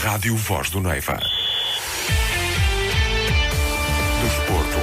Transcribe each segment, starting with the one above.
Rádio Voz do Neiva. Desporto.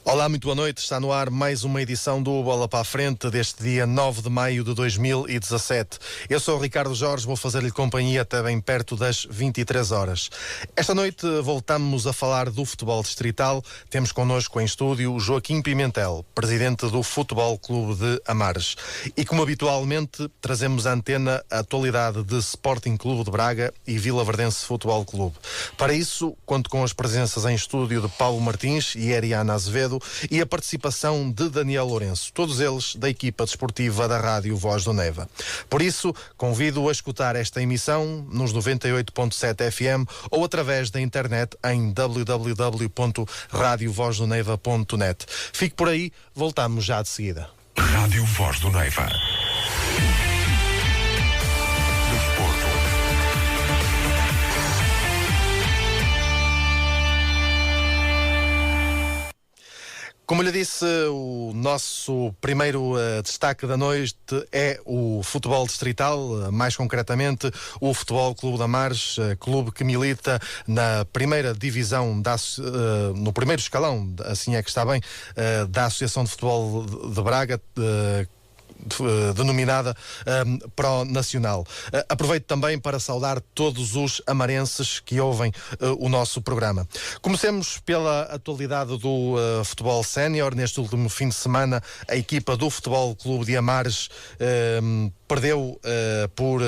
Olá, muito boa noite. Está no ar mais uma edição do Bola para a Frente deste dia 9 de maio de 2017. Eu sou o Ricardo Jorge, vou fazer-lhe companhia até bem perto das 23 horas. Esta noite voltamos a falar do futebol distrital. Temos connosco em estúdio Joaquim Pimentel, presidente do Futebol Clube de Amares. E como habitualmente, trazemos à antena a atualidade de Sporting Clube de Braga e Vila Verdense Futebol Clube. Para isso, conto com as presenças em estúdio de Paulo Martins e Ariana Azevedo e a participação de Daniel Lourenço, todos eles da equipa desportiva da Rádio Voz do Neiva. Por isso, convido a escutar esta emissão nos 98.7 FM ou através da internet em www.radiovozdoneiva.net. Fique por aí, voltamos já de seguida. Rádio Voz do Neiva. Como lhe disse, o nosso primeiro destaque da noite é o futebol distrital, mais concretamente o Futebol Clube de Amares, clube que milita na primeira divisão, no primeiro escalão, assim é que está bem, da Associação de Futebol de Braga, denominada Pro Nacional. Aproveito também para saudar todos os amarenses que ouvem o nosso programa. Comecemos pela atualidade do futebol sénior. Neste último fim de semana, a equipa do Futebol Clube de Amares perdeu por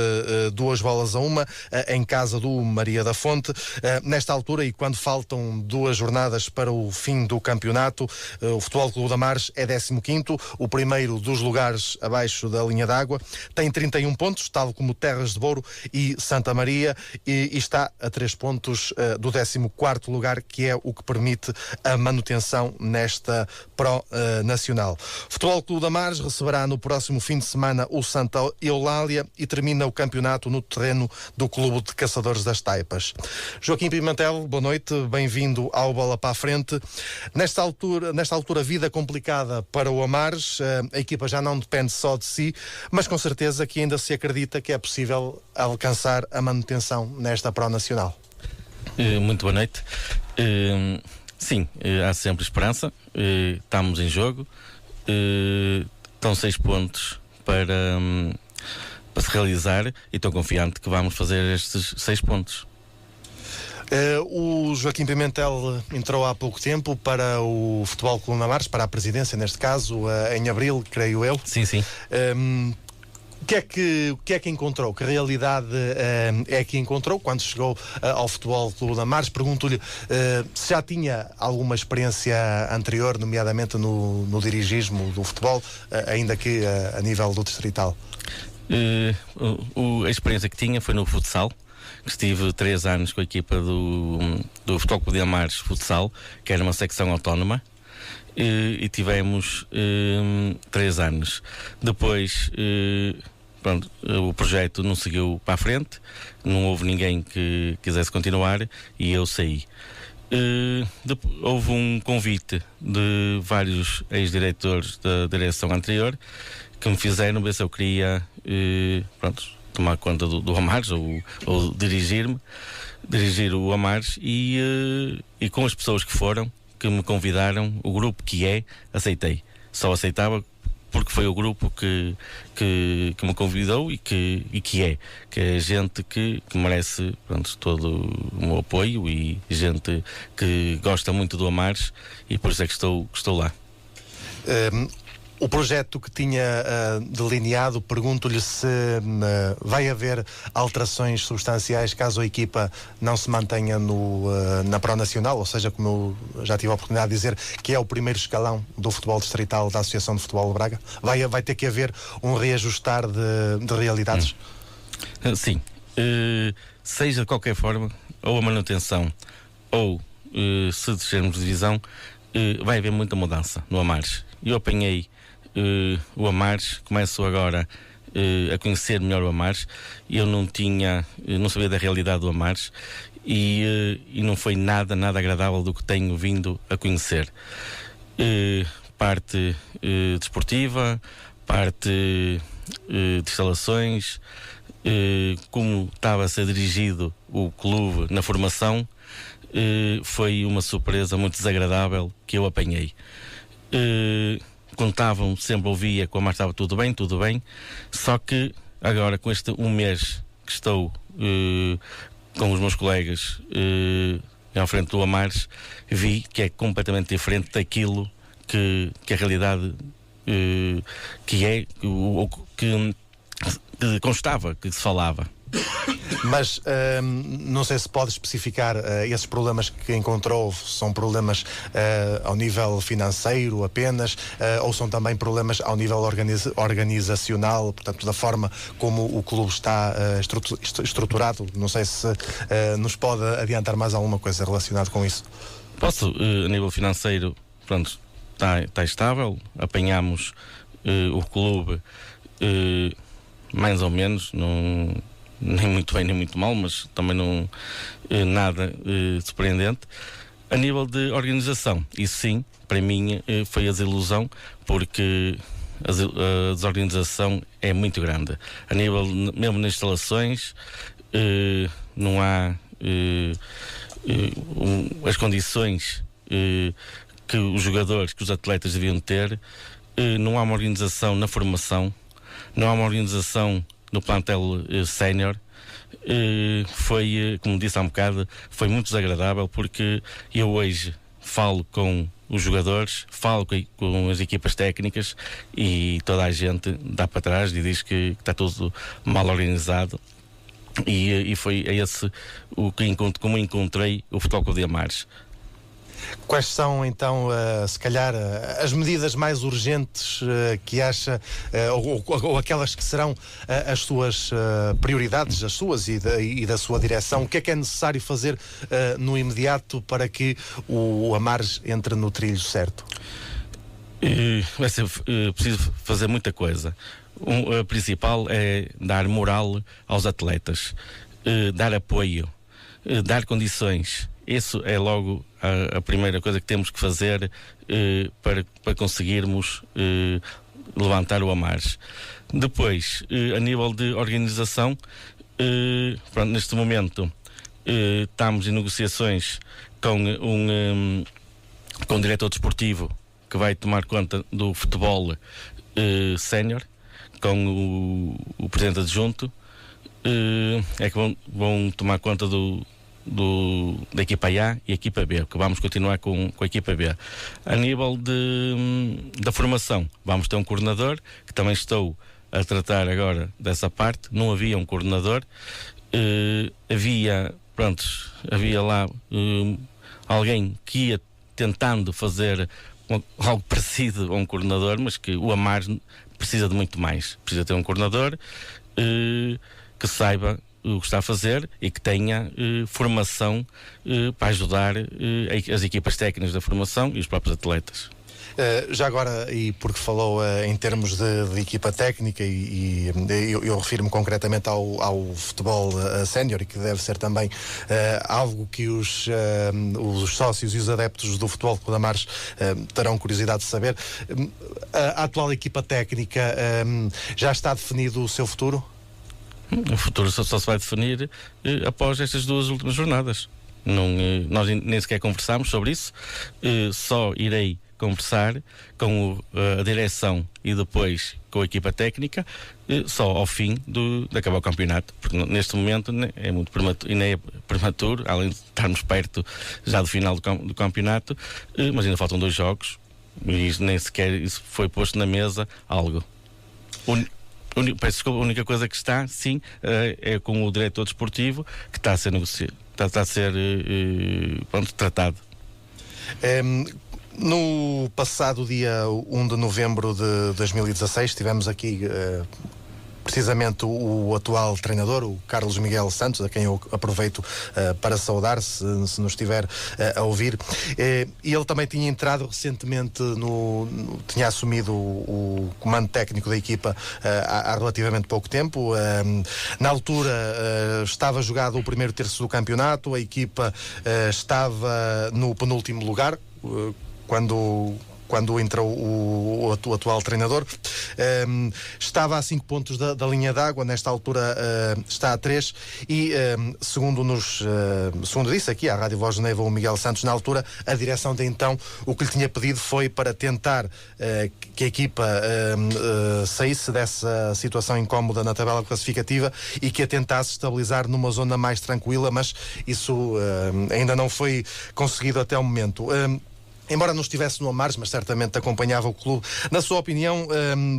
2-1 em casa do Maria da Fonte. Nesta altura, e quando faltam 2 jornadas para o fim do campeonato, o Futebol Clube de Amares é 15º, o primeiro dos lugares abaixo da linha d'água, tem 31 pontos, tal como Terras de Bouro e Santa Maria, e está a 3 pontos do 14º lugar, que é o que permite a manutenção nesta Pro Nacional. Futebol Clube de Amares receberá no próximo fim de semana o Santa Eulália e termina o campeonato no terreno do Clube de Caçadores das Taipas. Joaquim Pimentel, boa noite, bem-vindo ao Bola para a Frente. Nesta altura, vida complicada para o Amares, a equipa já não depende só de si, mas com certeza que ainda se acredita que é possível alcançar a manutenção nesta Pro Nacional. Muito boa noite. Sim, há sempre esperança, estamos em jogo, estão 6 pontos para se realizar e estou confiante que vamos fazer estes 6 pontos. O Joaquim Pimentel entrou há pouco tempo para o Futebol Clube de Amares, para a presidência neste caso, em abril, creio eu. Sim, sim. O que é que encontrou? Que realidade é que encontrou quando chegou ao Futebol Clube de Amares? Pergunto-lhe se já tinha alguma experiência anterior, nomeadamente no dirigismo do futebol, ainda que a nível do distrital. A experiência que tinha foi no futsal, que estive 3 anos com a equipa do Futebol Clube de Amares Futsal, que era uma secção autónoma, e tivemos 3 anos. Depois, o projeto não seguiu para a frente, não houve ninguém que quisesse continuar e eu saí. Houve um convite de vários ex-diretores da direção anterior que me fizeram ver se eu queria tomar conta do Amares ou dirigir o Amares e com as pessoas que me convidaram, o grupo que aceitei. Só aceitava porque foi o grupo que me convidou e que é gente que merece todo o meu apoio e gente que gosta muito do Amares e por isso é que estou lá. O projeto que tinha delineado, pergunto-lhe se vai haver alterações substanciais caso a equipa não se mantenha na Pro Nacional, ou seja, como eu já tive a oportunidade de dizer, que é o primeiro escalão do futebol distrital da Associação de Futebol de Braga. Vai ter que haver um reajustar de realidades? Sim. Seja de qualquer forma, ou a manutenção, ou se descermos de divisão, vai haver muita mudança no Amares. Eu apanhei o Amares, começo agora a conhecer melhor o Amares. Eu não sabia da realidade do Amares e não foi nada agradável do que tenho vindo a conhecer. Parte desportiva, parte de instalações, como estava a ser dirigido o clube na formação, foi uma surpresa muito desagradável que eu apanhei. Contavam, sempre ouvia que o Amar estava tudo bem, só que agora com este um mês que estou com os meus colegas à frente do Amares, vi que é completamente diferente daquilo que a realidade que constava, que se falava. Mas não sei se pode especificar esses problemas que encontrou, são problemas ao nível financeiro apenas, ou são também problemas ao nível organizacional, portanto, da forma como o clube está estruturado. Não sei se nos pode adiantar mais alguma coisa relacionada com isso. Posso, a nível financeiro, pronto, está estável, apanhamos o clube mais ou menos, nem muito bem nem muito mal, mas também não nada surpreendente. A nível de organização, isso sim, para mim foi a desilusão, porque a desorganização é muito grande. A nível, mesmo nas instalações, não há as condições que os jogadores, que os atletas deviam ter. Não há uma organização na formação, não há uma organização no plantel sénior. Foi, como disse há um bocado, foi muito desagradável, porque eu hoje falo com os jogadores, falo com as equipas técnicas, e toda a gente dá para trás e diz que está tudo mal organizado. E foi esse como encontrei o Futebol Clube de Amares. Quais são, então, se calhar, as medidas mais urgentes que acha, ou aquelas que serão as suas prioridades, as suas e da sua direção? O que é necessário fazer no imediato para que o Amares entre no trilho certo? Vai ser preciso fazer muita coisa. A principal é dar moral aos atletas, dar apoio, dar condições. Isso é logo a primeira coisa que temos que fazer para conseguirmos levantar o Amares. Depois, a nível de organização, pronto, neste momento estamos em negociações com um diretor desportivo que vai tomar conta do futebol sénior, com o presidente adjunto, é que vão tomar conta da equipa A e a equipa B, que vamos continuar com a equipa B. A nível da formação, vamos ter um coordenador, que também estou a tratar agora dessa parte. Não havia um coordenador, havia lá alguém que ia tentando fazer algo parecido a um coordenador, mas que o Amares precisa de muito mais. Precisa ter um coordenador que saiba o que está a fazer e que tenha formação para ajudar as equipas técnicas da formação e os próprios atletas. Já agora, e porque falou em termos de equipa técnica, e eu refiro-me concretamente ao futebol sénior, e que deve ser também algo que os sócios e os adeptos do Futebol Clube de Amares terão curiosidade de saber. A atual equipa técnica, já está definido o seu futuro? O futuro só se vai definir após estas duas últimas jornadas. Nós nem sequer conversámos sobre isso. Só irei conversar com a direção e depois com a equipa técnica só ao fim de acabar o campeonato, porque neste momento é muito prematuro, além de estarmos perto já do final do campeonato, mas ainda faltam 2 jogos e nem sequer isso foi posto na mesa algo. Peço desculpa, a única coisa que está, sim, é com o diretor desportivo, que está a ser negociado, está a ser tratado. No passado dia 1 de novembro de 2016, tivemos aqui precisamente o atual treinador, o Carlos Miguel Santos, a quem eu aproveito para saudar, se nos estiver a ouvir. E ele também tinha entrado recentemente, tinha assumido o comando técnico da equipa há relativamente pouco tempo. Na altura estava jogado o primeiro terço do campeonato, a equipa estava no penúltimo lugar, quando quando entrou o atual treinador. Estava a 5 pontos da linha d'água, nesta altura está a 3 e, segundo disse aqui à Rádio Voz do Neiva o Miguel Santos, na altura, a direção de então, o que lhe tinha pedido foi para tentar que a equipa saísse dessa situação incómoda na tabela classificativa e que a tentasse estabilizar numa zona mais tranquila, mas isso ainda não foi conseguido até o momento. Embora não estivesse no Amares, mas certamente acompanhava o clube. Na sua opinião,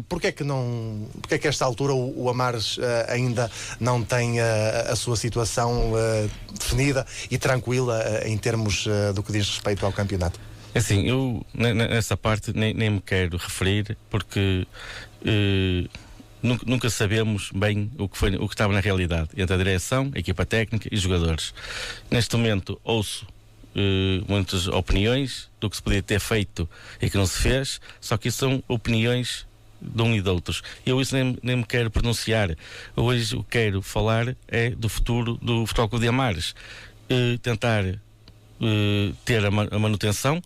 porquê é que a esta altura o Amares ainda não tem a sua situação definida e tranquila em termos do que diz respeito ao campeonato? Assim, eu nessa parte nem me quero referir, porque nunca sabemos bem o que estava na realidade entre a direção, a equipa técnica e os jogadores. Neste momento ouço muitas opiniões do que se podia ter feito e que não se fez, só que isso são opiniões de um e de outros. Eu isso nem me quero pronunciar. Hoje o que quero falar é do futuro do Futebol Clube de Amares, tentar ter a manutenção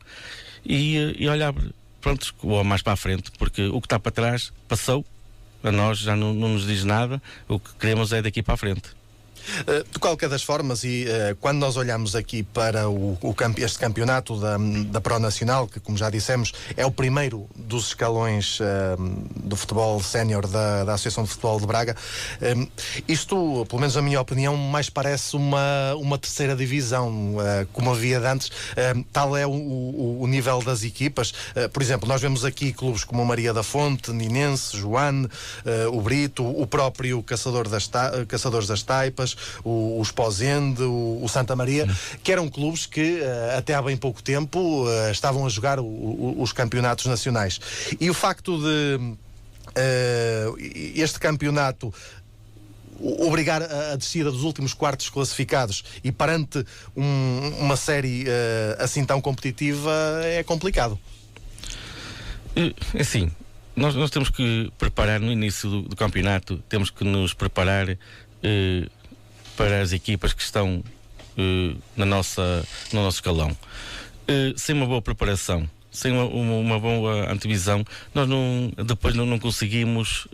e olhar, pronto, mais para a frente, porque o que está para trás passou, a nós já não nos diz nada. O que queremos é daqui para a frente. De qualquer das formas, e quando nós olhamos aqui para este campeonato da Pro Nacional, que, como já dissemos, é o primeiro dos escalões do futebol sénior da Associação de Futebol de Braga, isto, pelo menos na minha opinião, mais parece uma terceira divisão, como havia de antes. Tal é o nível das equipas. Por exemplo, nós vemos aqui clubes como o Maria da Fonte, Ninense, Joane, o Brito, o próprio Caçadores das Taipas, o Esposende, o Santa Maria, que eram clubes que até há bem pouco tempo estavam a jogar os campeonatos nacionais. E o facto de este campeonato obrigar a descida dos últimos quartos classificados e perante uma série assim tão competitiva é complicado. Assim, nós temos que preparar no início do campeonato, temos que nos preparar para as equipas que estão no nosso escalão. Sem uma boa preparação, sem uma boa antevisão, nós depois não conseguimos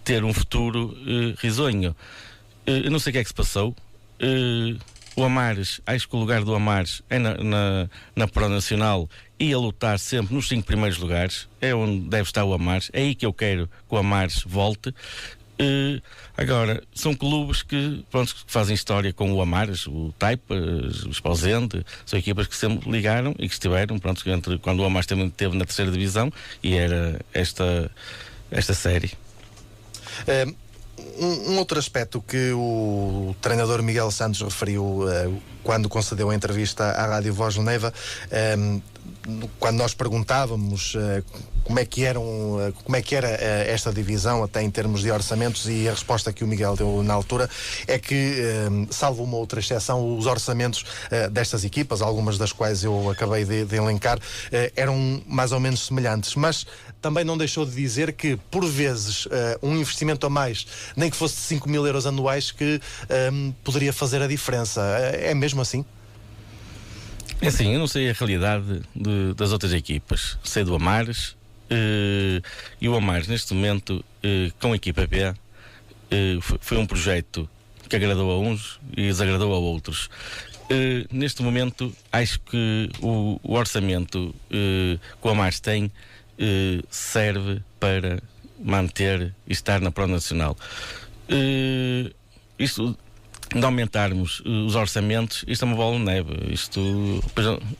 ter um futuro risonho. Eu não sei o que é que se passou. O Amares, acho que o lugar do Amares é na Pro Nacional e a lutar sempre nos 5 primeiros lugares. É onde deve estar o Amares. É aí que eu quero que o Amares volte. Agora, são clubes que fazem história com o Amares, o Taipas, o Esposende, são equipas que sempre ligaram e que estiveram, quando o Amares esteve na terceira divisão e era esta série. Um outro aspecto que o treinador Miguel Santos referiu quando concedeu a entrevista à Rádio Voz do Neiva, quando nós perguntávamos como é que era esta divisão até em termos de orçamentos, e a resposta que o Miguel deu na altura é que, salvo uma outra exceção, os orçamentos destas equipas, algumas das quais eu acabei de elencar, eram mais ou menos semelhantes, mas também não deixou de dizer que, por vezes, um investimento a mais, nem que fosse de 5 mil euros anuais, que poderia fazer a diferença. É mesmo assim? É assim, eu não sei a realidade das outras equipas. Sei do Amares, e o Amares, neste momento, com a equipa B, foi um projeto que agradou a uns e desagradou a outros. Neste momento, acho que o orçamento que o Amares tem serve para manter e estar na Pro Nacional. Isto de aumentarmos os orçamentos, isto é uma bola de neve. Isto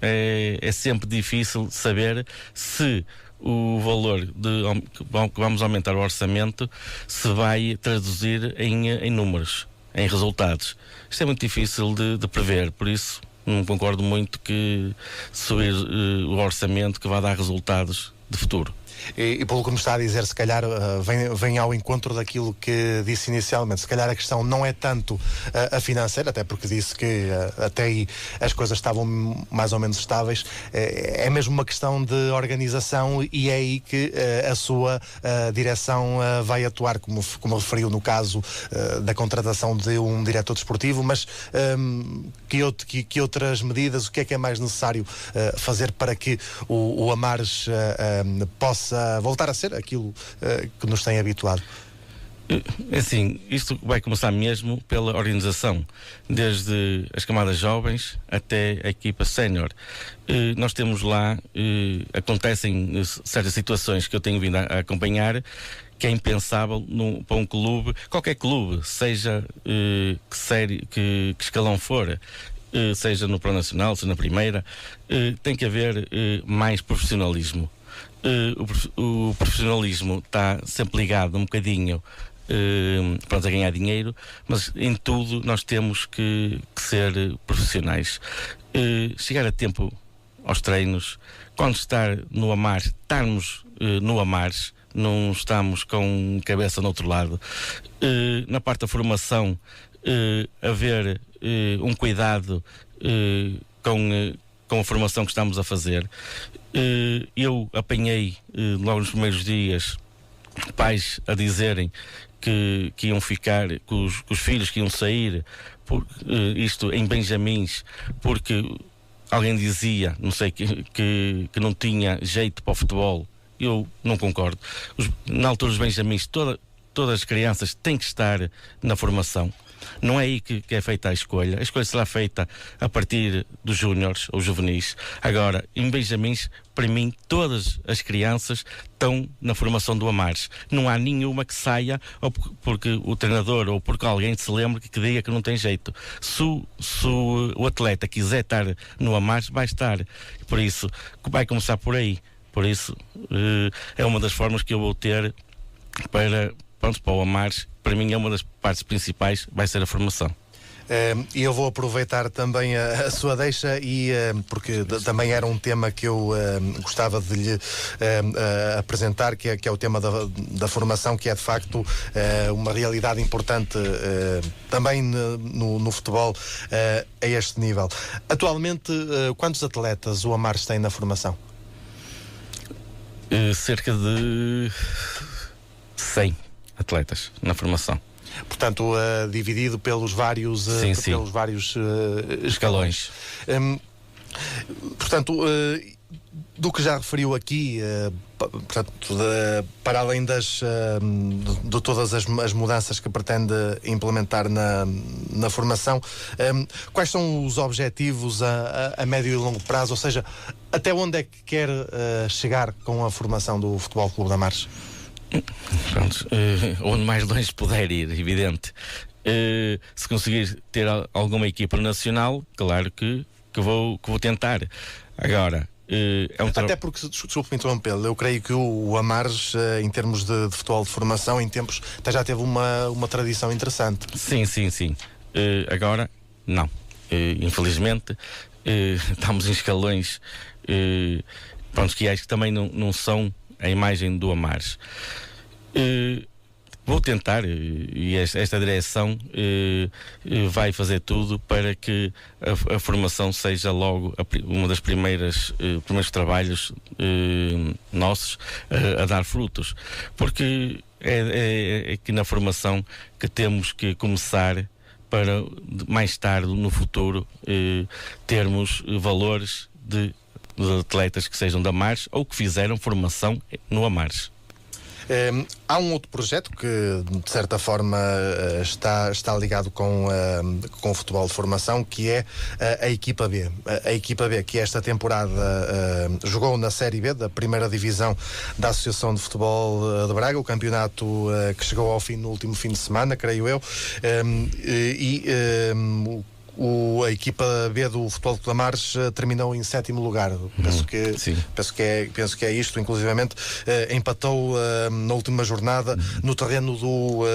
é sempre difícil saber se o valor que vamos aumentar o orçamento se vai traduzir em números, em resultados. Isto é muito difícil de prever, por isso não concordo muito que subir o orçamento que vai dar resultados de futuro. E pelo que me está a dizer, se calhar vem ao encontro daquilo que disse inicialmente. Se calhar a questão não é tanto a financeira, até porque disse que até aí as coisas estavam mais ou menos estáveis. É mesmo uma questão de organização, e é aí que a sua direção vai atuar, como referiu no caso da contratação de um diretor desportivo. Mas que outras medidas, o que é mais necessário fazer para que o Amares possa voltar a ser aquilo que nos tem habituado? Assim, isto vai começar mesmo pela organização, desde as camadas jovens até a equipa sénior. Nós temos lá, acontecem certas situações que eu tenho vindo a acompanhar, que é impensável para um clube, qualquer clube, seja que escalão for, seja no Pro Nacional, seja na Primeira, tem que haver mais profissionalismo. O profissionalismo está sempre ligado um bocadinho a ganhar dinheiro, mas em tudo nós temos que ser profissionais. Chegar a tempo aos treinos, quando estar no Amares, estarmos no Amares, não estamos com cabeça no outro lado. Na parte da formação, haver um cuidado com a formação que estamos a fazer. Eu apanhei logo nos primeiros dias pais a dizerem que iam ficar, que os filhos que iam sair, isto em Benjamins, porque alguém dizia, não sei, que não tinha jeito para o futebol. Eu não concordo. Na altura dos Benjamins, todas as crianças têm que estar na formação. Não é aí que é feita a escolha. A escolha será feita a partir dos júniores ou juvenis. Agora, em Benjamins, para mim, todas as crianças estão na formação do Amares. Não há nenhuma que saia ou porque o treinador ou porque alguém se lembre que diga que não tem jeito. Se o atleta quiser estar no Amares, vai estar. Por isso, vai começar por aí. Por isso, é uma das formas que eu vou ter para o Amares. Para mim é uma das partes principais, vai ser a formação. E eu vou aproveitar também a sua deixa, porque também era um tema que eu gostava de lhe apresentar, que é o tema da formação, que é de facto uma realidade importante também no futebol a este nível. Atualmente, quantos atletas o Amares tem na formação? Cerca de 100 atletas na formação. Portanto, dividido pelos vários, pelos vários escalões. Portanto, do que já referiu aqui, portanto, para além de todas as mudanças que pretende implementar na formação, quais são os objetivos a médio e longo prazo? Ou seja, até onde é que quer chegar com a formação do Futebol Clube de Amares? Pronto, onde mais longe puder ir, evidente. Se conseguir ter alguma equipa nacional, claro que vou tentar. Agora, até porque, desculpe-me interrompê-lo, eu creio que o Amares, em termos de futebol de formação, em tempos, até já teve uma tradição interessante. Sim. Agora, não. Infelizmente, estamos em escalões que acho que também não são a imagem do Amares. Vou tentar, e esta direção vai fazer tudo para que a formação seja logo uma das primeiros trabalhos nossos a dar frutos, porque é aqui na formação que temos que começar para mais tarde, no futuro, termos valores de atletas que sejam da Amares ou que fizeram formação no Amares. Há um outro projeto que, de certa forma, está ligado com o futebol de formação, que é a equipa B. A equipa B, que esta temporada jogou na Série B da primeira divisão da Associação de Futebol de Braga, o campeonato que chegou ao fim no último fim de semana, creio eu, a equipa B do Futebol de Amares terminou em 7º lugar. Penso que é isto. Inclusivamente empatou na última jornada no terreno do...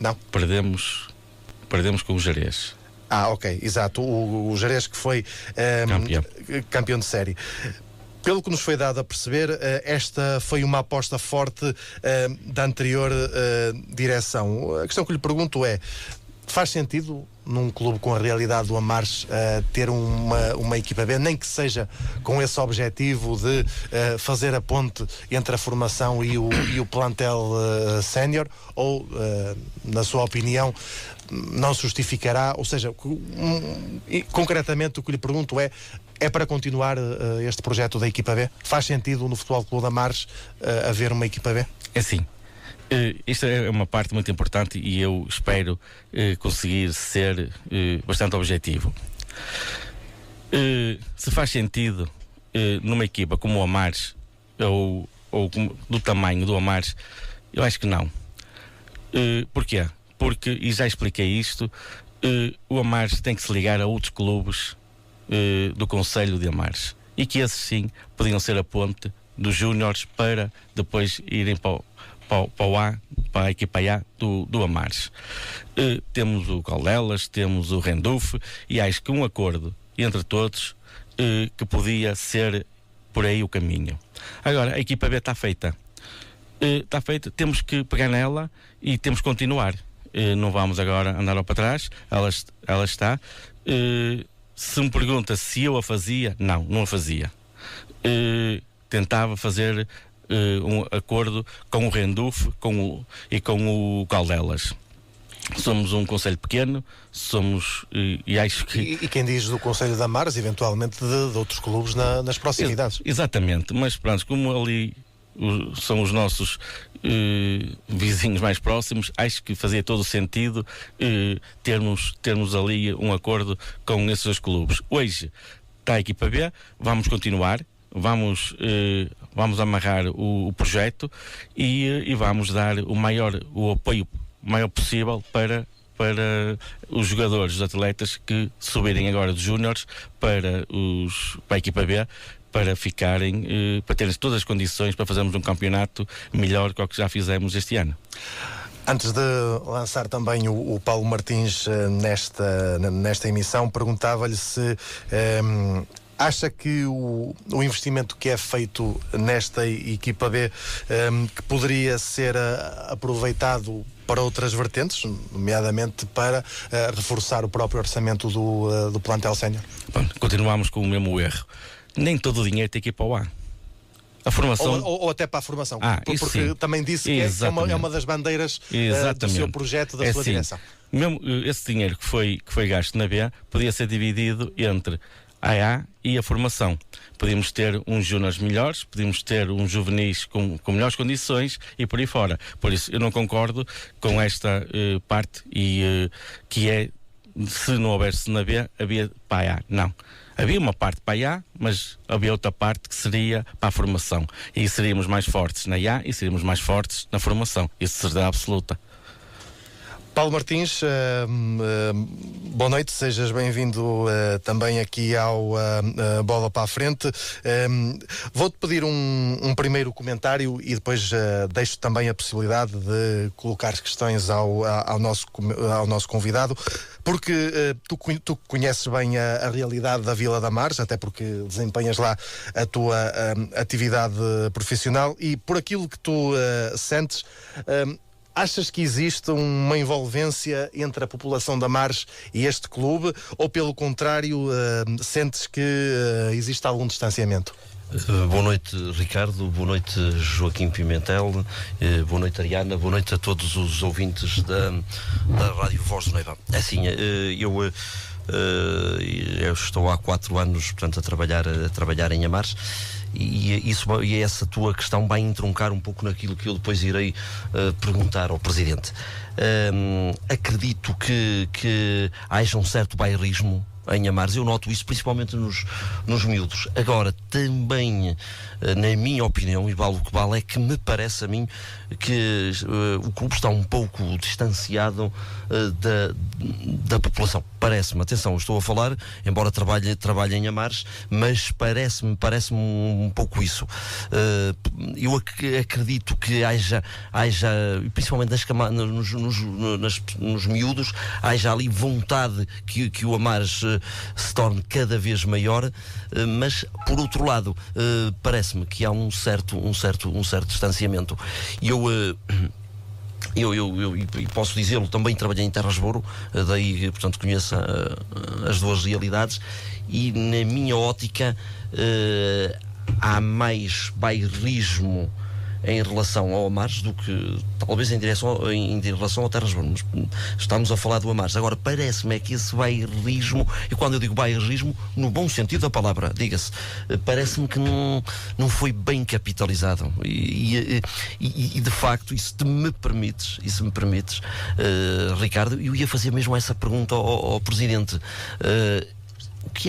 Não. Perdemos com o Jerez. Ok, exato. O Jerez, que foi campeão de série. Pelo que nos foi dado a perceber, esta foi uma aposta forte da anterior direção. A questão que lhe pergunto é: faz sentido num clube com a realidade do Amares ter uma equipa B, nem que seja com esse objetivo de fazer a ponte entre a formação e o plantel sénior, ou, na sua opinião, não se justificará? Ou seja, concretamente o que lhe pergunto é para continuar este projeto da equipa B? Faz sentido no Futebol Clube de Amares haver uma equipa B? É sim. Isto é uma parte muito importante e eu espero conseguir ser bastante objetivo. Se faz sentido numa equipa como o Amares ou do tamanho do Amares, eu acho que não. Porquê? Porque, e já expliquei isto, o Amares tem que se ligar a outros clubes do Conselho de Amares, e que esses sim podiam ser a ponte dos júniores para depois irem para a equipa A do Amares. Temos o Caldelas, temos o Rendulfe, e acho que um acordo entre todos que podia ser por aí o caminho. Agora, a equipa B está feita. Está feita, temos que pegar nela e temos que continuar. Não vamos agora andar para trás, ela está. Se me pergunta se eu a fazia, não a fazia. Tentava fazer um acordo com o Rendulfe e com o Caldelas. Somos um concelho pequeno, e acho que... E quem diz do Conselho de Amares, eventualmente de outros clubes nas proximidades. Exatamente, mas pronto, como ali são os nossos vizinhos mais próximos, acho que fazia todo o sentido termos ali um acordo com esses dois clubes. Hoje está a equipa B, vamos continuar, vamos amarrar o projeto e vamos dar o apoio maior possível para os jogadores, os atletas que subirem agora dos júniores para a equipa B, para ficarem, para terem todas as condições para fazermos um campeonato melhor que o que já fizemos este ano. Antes de lançar também o Paulo Martins nesta emissão, perguntava-lhe se acha que o investimento que é feito nesta equipa B que poderia ser aproveitado para outras vertentes, nomeadamente para reforçar o próprio orçamento do plantel sénior? Continuamos com o mesmo erro. Nem todo o dinheiro tem que ir para o A. A formação... ou até para a formação. Porque sim. Também disse que é uma das bandeiras do seu projeto, da sua direção. Mesmo esse dinheiro que foi gasto na B podia ser dividido entre a e a formação. Podíamos ter uns júniores melhores, podíamos ter uns juvenis com melhores condições e por aí fora. Por isso eu não concordo com esta parte que é, se não houvesse na B, havia para a A. Não. Havia uma parte para a A, mas havia outra parte que seria para a formação. E seríamos mais fortes na A e seríamos mais fortes na formação. Isso será absoluta. Paulo Martins, boa noite, sejas bem-vindo também aqui ao Bola para a Frente. Vou-te pedir um primeiro comentário e depois deixo também a possibilidade de colocar questões ao nosso convidado, porque tu conheces bem a realidade da Vila de Amares, até porque desempenhas lá a tua atividade profissional, e por aquilo que tu sentes, achas que existe uma envolvência entre a população de Amares e este clube, ou pelo contrário, sentes que existe algum distanciamento? Boa noite, Ricardo, boa noite, Joaquim Pimentel, boa noite, Ariana, boa noite a todos os ouvintes da Rádio Voz do Neiva. Assim, eu estou há 4 anos, portanto, a trabalhar em Amares. E essa tua questão vai entroncar um pouco naquilo que eu depois irei perguntar ao Presidente. Acredito que haja um certo bairrismo em Amares. Eu noto isso principalmente nos miúdos. Agora, também, na minha opinião, e vale o que vale, é que me parece a mim que o clube está um pouco distanciado da população. Parece-me, atenção, eu estou a falar, embora trabalhe em Amares, mas parece-me um pouco isso. Eu acredito que haja principalmente nos miúdos, haja ali vontade que o Amares se torne cada vez maior, mas por outro lado, parece-me que há um certo distanciamento. E eu posso dizê-lo, também trabalhei em Terras de Ouro, daí, portanto, conheço as duas realidades, e na minha ótica há mais bairrismo em relação ao Amares do que talvez em relação ao Terras de Ouro. Mas estamos a falar do Amares. Agora, parece-me que esse bairrismo, e quando eu digo bairrismo, no bom sentido da palavra, diga-se, parece-me que não foi bem capitalizado. E de facto, e se me permites, Ricardo, eu ia fazer mesmo essa pergunta ao Presidente. O que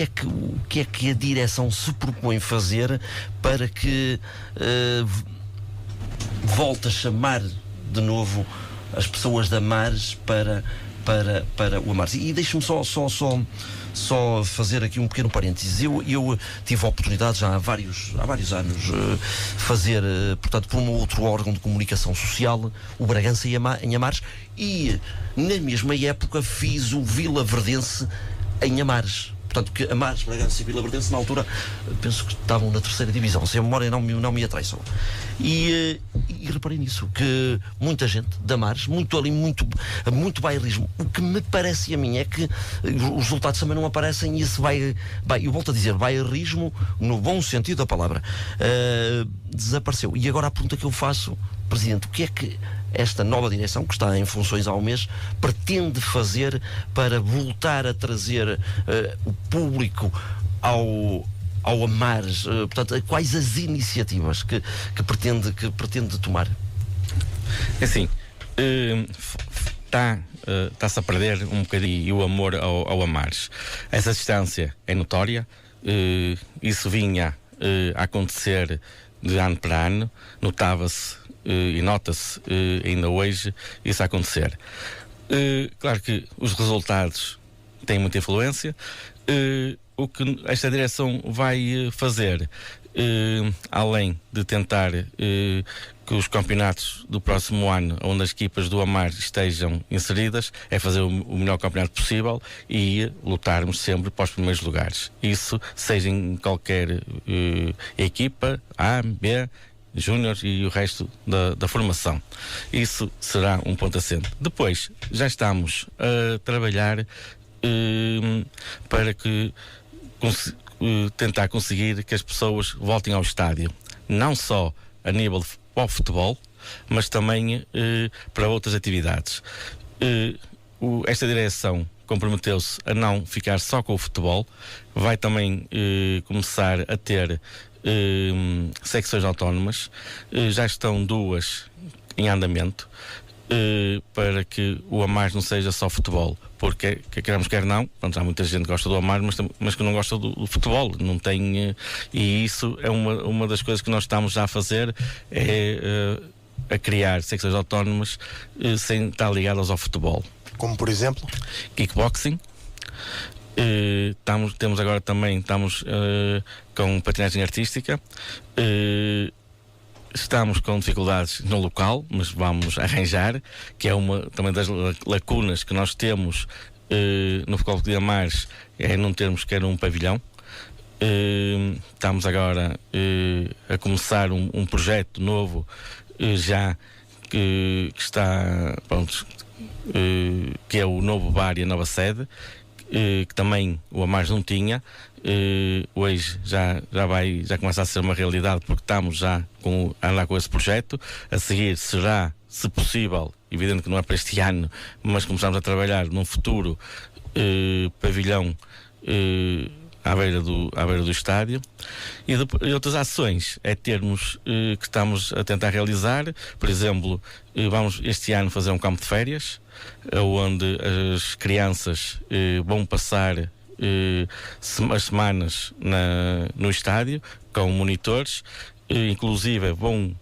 é que a direção se propõe fazer para que volte a chamar de novo as pessoas da Amares para o Amares? E deixe-me só fazer aqui um pequeno parênteses. Eu tive a oportunidade já há vários anos fazer, portanto, por um outro órgão de comunicação social, o Bragança em Amares, e na mesma época fiz o Vila Verdense em Amares. Portanto, que Amares, Bragança e Vila Verdense, na altura, penso que estavam na 3ª divisão, se a memória não me atraiçou. E reparei nisso, que muita gente de Amares, muito bairrismo. O que me parece a mim é que os resultados também não aparecem, e isso eu volto a dizer, bairrismo, no bom sentido da palavra, desapareceu. E agora a pergunta que eu faço, Presidente, o que é que esta nova direção, que está em funções há um mês, pretende fazer para voltar a trazer o público ao Amares? Portanto, quais as iniciativas que pretende tomar? É assim, está-se a perder um bocadinho o amor ao Amares. Essa distância é notória, isso vinha a acontecer de ano para ano, notava-se e nota-se ainda hoje isso a acontecer. Claro que os resultados têm muita influência. O que esta direção vai fazer, além de tentar que os campeonatos do próximo ano, onde as equipas do Amares estejam inseridas, é fazer o melhor campeonato possível e lutarmos sempre para os primeiros lugares. Isso seja em qualquer equipa, A, B, Júnior e o resto da formação. Isso será um ponto assente. Depois, já estamos a trabalhar para que tentar conseguir que as pessoas voltem ao estádio, não só a nível de futebol, mas também para outras atividades. Esta direção comprometeu-se a não ficar só com o futebol, vai também começar a ter secções autónomas, já estão 2 em andamento, para que o Amares não seja só futebol, porque queremos quer não, portanto, há muita gente que gosta do Amares, mas que não gosta do futebol, não tem, e isso é uma das coisas que nós estamos já a fazer, a criar secções autónomas sem estar ligadas ao futebol. Como por exemplo? Kickboxing. Temos agora também com patinagem artística. Estamos com dificuldades no local, mas vamos arranjar, que é uma também das lacunas que nós temos no Futebol de Amares, é não termos quer um pavilhão. Estamos agora a começar um projeto novo, já que está pronto, que é o novo bar e a nova sede, que também o Amares não tinha. Hoje já começa a ser uma realidade, porque estamos já a andar com esse projeto. A seguir será, se possível, evidente que não é para este ano, mas começamos a trabalhar num futuro pavilhão à beira do estádio. E outras ações é termos que estamos a tentar realizar. Por exemplo, vamos este ano fazer um campo de férias, onde as crianças vão passar as semanas no estádio com monitores, inclusive vão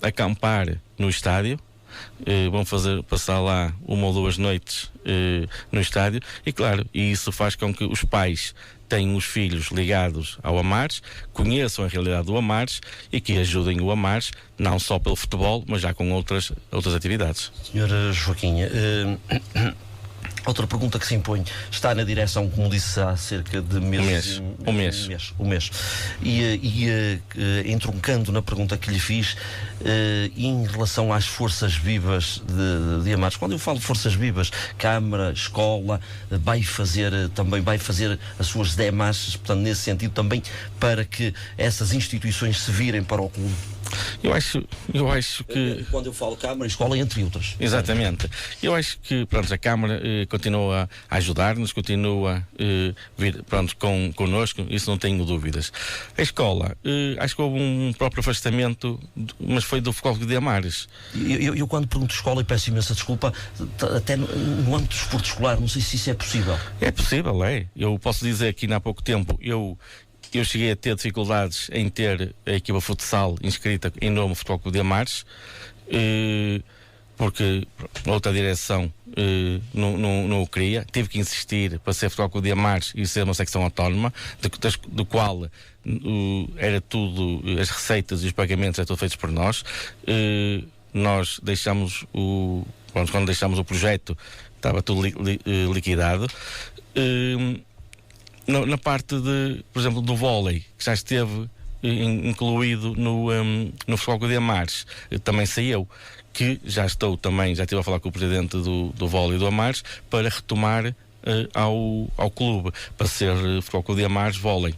acampar no estádio, vão passar lá 1 ou 2 noites no estádio, e claro, isso faz com que os pais tenham os filhos ligados ao Amares, conheçam a realidade do Amares e que ajudem o Amares, não só pelo futebol, mas já com outras atividades. Senhora Joaquim, Outra pergunta que se impõe, está na direção, como disse, há cerca de meses. Um mês. E entroncando na pergunta que lhe fiz, em relação às forças vivas de Amares, quando eu falo de forças vivas, Câmara, Escola, vai fazer as suas demarches, portanto, nesse sentido também, para que essas instituições se virem para o clube? Eu acho que... Quando eu falo Câmara, Escola, entre outras. Exatamente. Eu acho que, pronto, a Câmara continua a ajudar-nos, continua vir, pronto, connosco, isso não tenho dúvidas. A Escola, acho que houve um próprio afastamento, mas foi do Futebol de Amares. Eu quando pergunto Escola, e peço imensa desculpa, até no âmbito do desporto escolar, não sei se isso é possível. É possível, é. Eu posso dizer que há pouco tempo eu cheguei a ter dificuldades em ter a equipa futsal inscrita em nome do Futebol Clube de Amares, porque outra direção não o queria. Tive que insistir para ser Futebol Clube de Amares e ser uma secção autónoma, do qual era tudo, as receitas e os pagamentos eram todos feitos por nós. Nós deixamos quando deixamos o projeto, estava tudo liquidado. Na parte por exemplo, do vôlei, que já esteve incluído no Futebol de Amares, também saiu, que já estive a falar com o presidente do vôlei do Amares para retomar ao clube, para ser Futebol de Amares vôlei.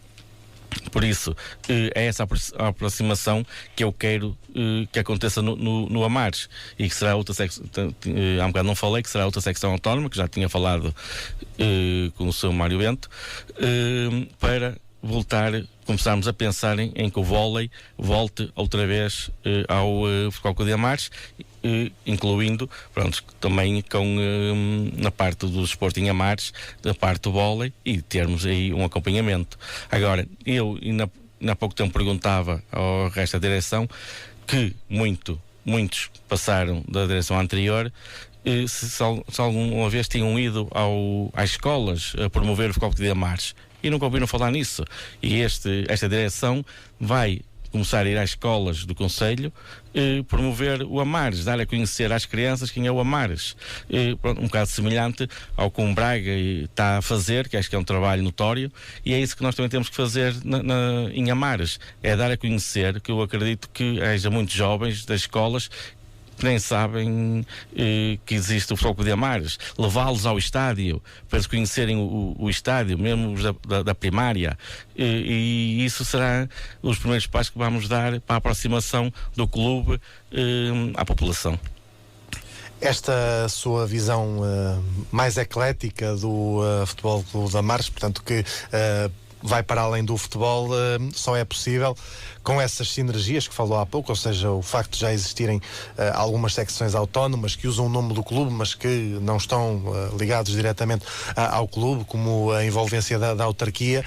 Por isso, é essa a aproximação que eu quero que aconteça no Amares, e que será outra secção, há um bocado não falei, que será outra secção autónoma, que já tinha falado com o Sr. Mário Bento, para começarmos a pensar em que o vôlei volte outra vez ao Futebol de Amares, incluindo, pronto, também na parte do desporto em Amares, da parte do vôlei, e termos aí um acompanhamento. Agora, eu há pouco tempo perguntava ao resto da direção, que muitos passaram da direção anterior, se alguma vez tinham ido às escolas a promover o Futebol de Amares, e nunca ouviram falar nisso. E esta direção vai começar a ir às escolas do Conselho, promover o Amares, dar a conhecer às crianças quem é o Amares. Um bocado semelhante ao que o Braga está a fazer, que acho que é um trabalho notório, e é isso que nós também temos que fazer em Amares, é dar a conhecer, que eu acredito que haja muitos jovens das escolas que nem sabem que existe o Futebol de Amares, levá-los ao estádio para eles conhecerem o estádio, mesmo os da primária, e isso será os primeiros passos que vamos dar para a aproximação do clube à população. Esta sua visão mais eclética do Futebol Clube de Amares, portanto que vai para além do futebol, só é possível com essas sinergias que falou há pouco, ou seja, o facto de já existirem algumas secções autónomas que usam o nome do clube, mas que não estão ligados diretamente ao clube, como a envolvência da autarquia,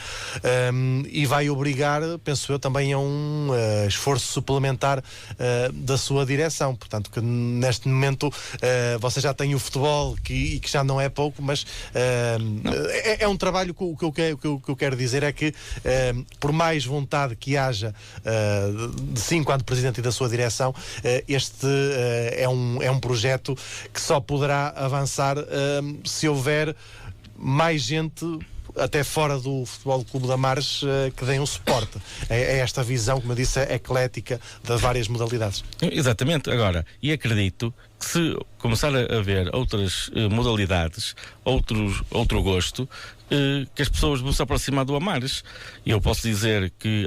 e vai obrigar, penso eu, também a um esforço suplementar da sua direção. Portanto, que neste momento você já tem o futebol, que já não é pouco, mas é um trabalho que o que eu quero dizer é que, por mais vontade que haja de si enquanto presidente e da sua direção, este é um projeto que só poderá avançar se houver mais gente até fora do Futebol Clube de Amares que deem um suporte. É esta visão, como eu disse, eclética das várias modalidades. Exatamente. Agora, e acredito que se começar a haver outras modalidades, outro gosto, que as pessoas vão se aproximar do Amares. E eu posso dizer que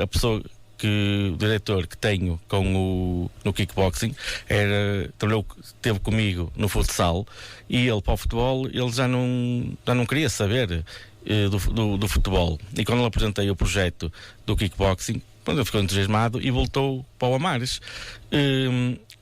o diretor que tenho no kickboxing esteve comigo no futsal, e ele, para o futebol, ele já não queria saber do futebol. E quando eu apresentei o projeto do kickboxing, ele ficou entusiasmado e voltou para o Amares,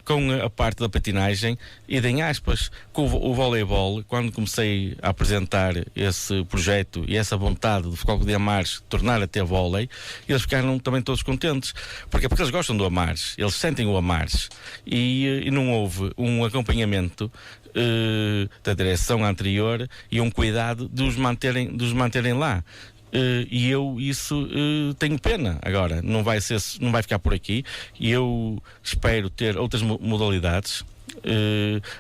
com a parte da patinagem e, em aspas, com o voleibol. Quando comecei a apresentar esse projeto e essa vontade do Futebol de Amares tornar a ter vôlei, eles ficaram também todos contentes, porque eles gostam do Amares, eles sentem o Amares, e não houve um acompanhamento da direção anterior e um cuidado de os manterem lá. E eu tenho pena. Agora não vai ficar por aqui, e eu espero ter outras modalidades.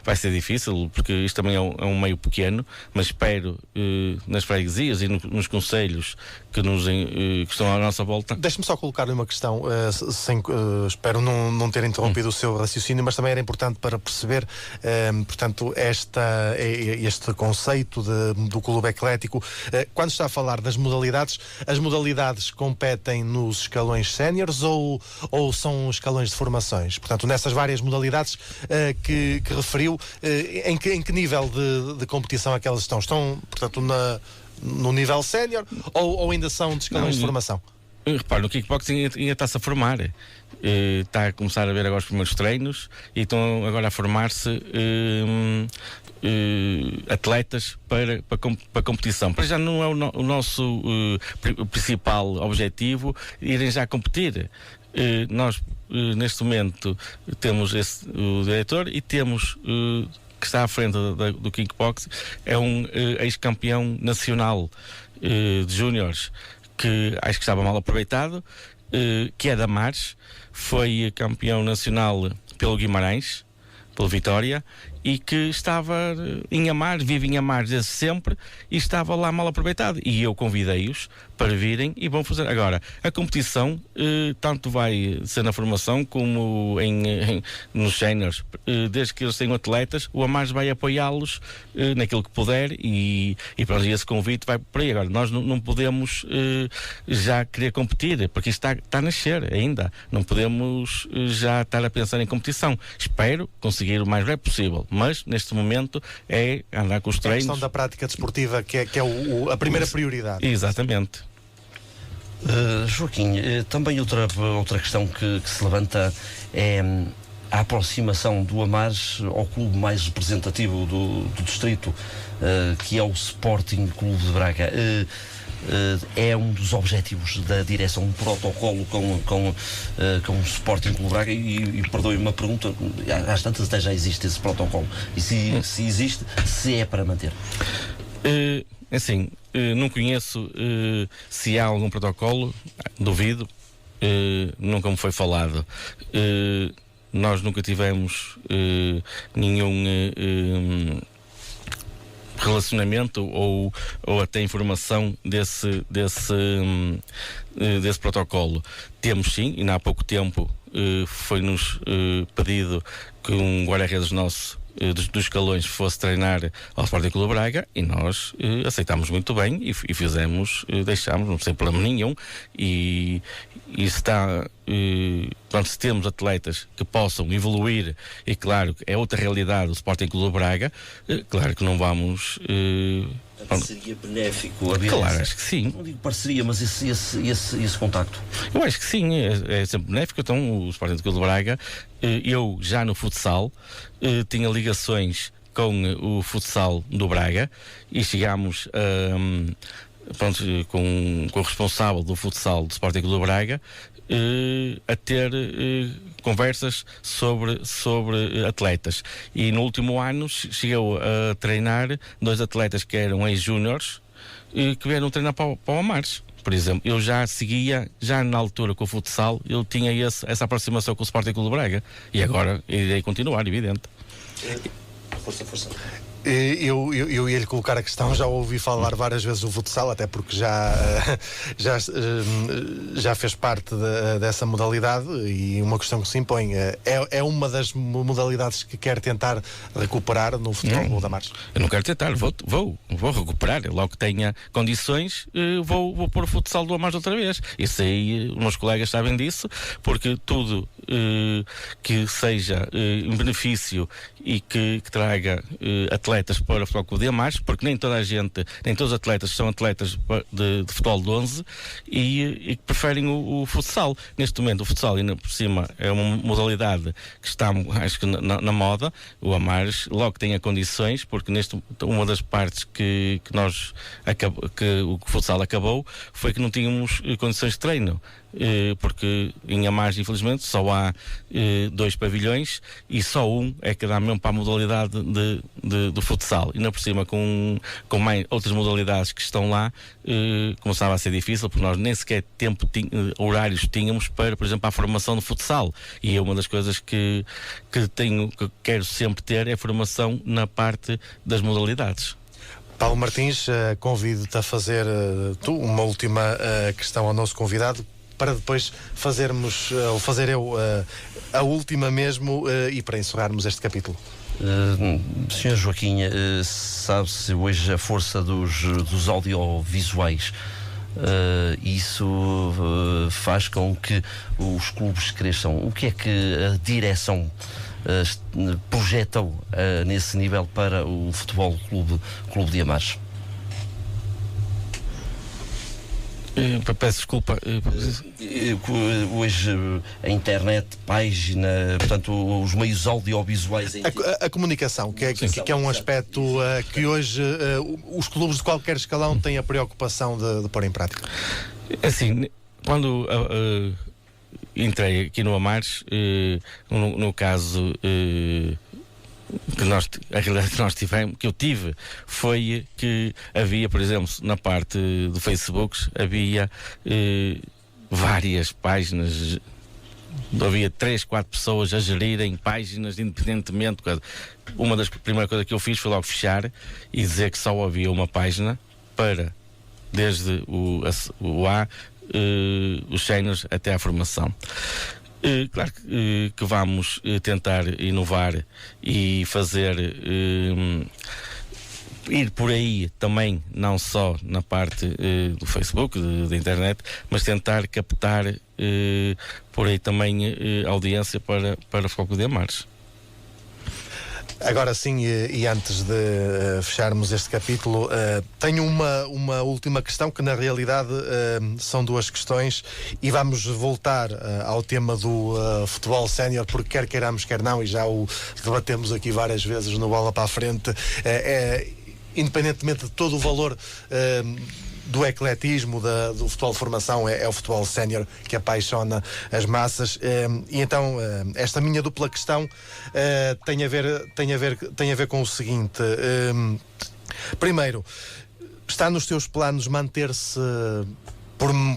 vai ser difícil, porque isto também é um meio pequeno, mas espero nas freguesias e nos concelhos que estão à nossa volta. Deixe-me só colocar-lhe uma questão, espero não ter interrompido o seu raciocínio, mas também era importante para perceber, portanto, este conceito do clube eclético. Quando está a falar das modalidades, as modalidades competem nos escalões séniores ou são escalões de formações? Portanto, nessas várias modalidades que referiu, em que nível de competição é que elas estão? Estão, portanto, no nível sénior ou ainda são de escalões de formação? Repare, no kickboxing ainda está-se a formar. Está a começar a ver agora os primeiros treinos e estão agora a formar-se atletas para competição. Para já não é o nosso principal objetivo irem já competir. Nós, neste momento, temos o diretor e temos que está à frente do kickboxing, é um ex-campeão nacional de júniores, que acho que estava mal aproveitado, que é da Mares, foi campeão nacional pelo Guimarães, pelo Vitória, e que estava em Amares, vive em Amares desde sempre, e estava lá mal aproveitado. E eu convidei-os para virem e vão fazer. Agora, a competição tanto vai ser na formação como nos séniores. Desde que eles tenham atletas, o Amares vai apoiá-los naquilo que puder e pronto, esse convite vai por aí. Agora, nós não podemos já querer competir, porque isto está a nascer ainda. Não podemos já estar a pensar em competição. Espero conseguir o mais breve possível, mas neste momento é andar com os treinos. A questão da prática desportiva que é a primeira prioridade. Exatamente. Joaquim, também outra questão que se levanta é a aproximação do Amares ao clube mais representativo do distrito, que é o Sporting Clube de Braga. É um dos objetivos da direção, um protocolo com o Sporting Clube de Braga e perdoe-me uma pergunta, às tantas até já existe esse protocolo, e se existe, se é para manter? Assim, não conheço se há algum protocolo, duvido, nunca me foi falado. Nós nunca tivemos nenhum relacionamento ou até informação desse protocolo. Temos sim, e há pouco tempo foi-nos pedido que um guarda-redes nosso dos escalões fosse treinar ao Sporting Clube de Braga e nós aceitámos muito bem e fizemos, deixámos, não sem problema nenhum, e está pronto, se temos atletas que possam evoluir, e claro, é outra realidade o Sporting Clube de Braga, claro que não vamos seria benéfico haver claro, acho que sim. Não digo parceria, mas esse contacto. Eu acho que sim, é sempre benéfico. Então o Sporting Clube de Braga, eu já no futsal tinha ligações com o futsal do Braga e chegámos pronto, com o responsável do futsal do Sporting Clube de Braga a ter conversas sobre atletas, e no último ano chegou a treinar 2 atletas que eram ex-júniores que vieram treinar para o Amares. Por exemplo, eu já seguia, já na altura com o futsal, eu tinha essa aproximação com o Sporting Clube de Braga, e agora irei continuar, evidente. Força. Eu ia lhe colocar a questão, já ouvi falar várias vezes do futsal, até porque já fez parte dessa modalidade, e uma questão que se impõe é uma das modalidades que quer tentar recuperar no futebol da Mares. Eu não quero tentar, vou recuperar, logo que tenha condições, vou pôr o futsal do Amares outra vez. Isso aí, os meus colegas sabem disso, porque tudo que seja em benefício e que traga atletas para o Futebol Clube de Amares, porque nem todos os atletas são atletas de futebol de 11 e que preferem o futsal. Neste momento o futsal, ainda por cima, é uma modalidade que está, acho que na moda. O Amares logo tenha condições, porque uma das partes que o futsal acabou foi que não tínhamos condições de treino. porque em Amares, infelizmente, só há 2 pavilhões e só um é que dá mesmo para a modalidade do futsal. E ainda por cima, com mais outras modalidades que estão lá, começava a ser difícil, porque nós nem sequer horários tínhamos para, por exemplo, a formação de futsal. E é uma das coisas que quero sempre ter, é a formação na parte das modalidades. Paulo Martins, convido-te a fazer uma última questão ao nosso convidado, para depois fazer eu a última mesmo e para encerrarmos este capítulo. Sr. Joaquim, sabe-se hoje a força dos audiovisuais. Isso faz com que os clubes cresçam. O que é que a direção projetou nesse nível para o Futebol Clube de Amares? Peço desculpa. Hoje a internet, página, portanto, os meios audiovisuais. A comunicação, que é um aspecto que hoje os clubes de qualquer escalão têm a preocupação de pôr em prática. Assim, quando entrei aqui no Amares, no caso a realidade que eu tive foi que havia, por exemplo, na parte do Facebook, havia várias páginas, havia 3, 4 pessoas a gerirem páginas independentemente. Uma das primeiras coisas que eu fiz foi logo fechar e dizer que só havia uma página para, desde o A, os séniores até à formação. Claro que vamos tentar inovar e fazer ir por aí também, não só na parte do Facebook, da internet, mas tentar captar por aí também audiência para o Futebol de Amares. Agora sim, e antes de fecharmos este capítulo, tenho uma última questão, que na realidade são 2 questões, e vamos voltar ao tema do futebol sénior, porque quer queiramos, quer não, e já o debatemos aqui várias vezes no Bola para a Frente, independentemente de todo o valor do ecletismo do futebol de formação, é o futebol sénior que apaixona as massas. E então esta minha dupla questão tem a ver com o seguinte. Primeiro, está nos teus planos manter-se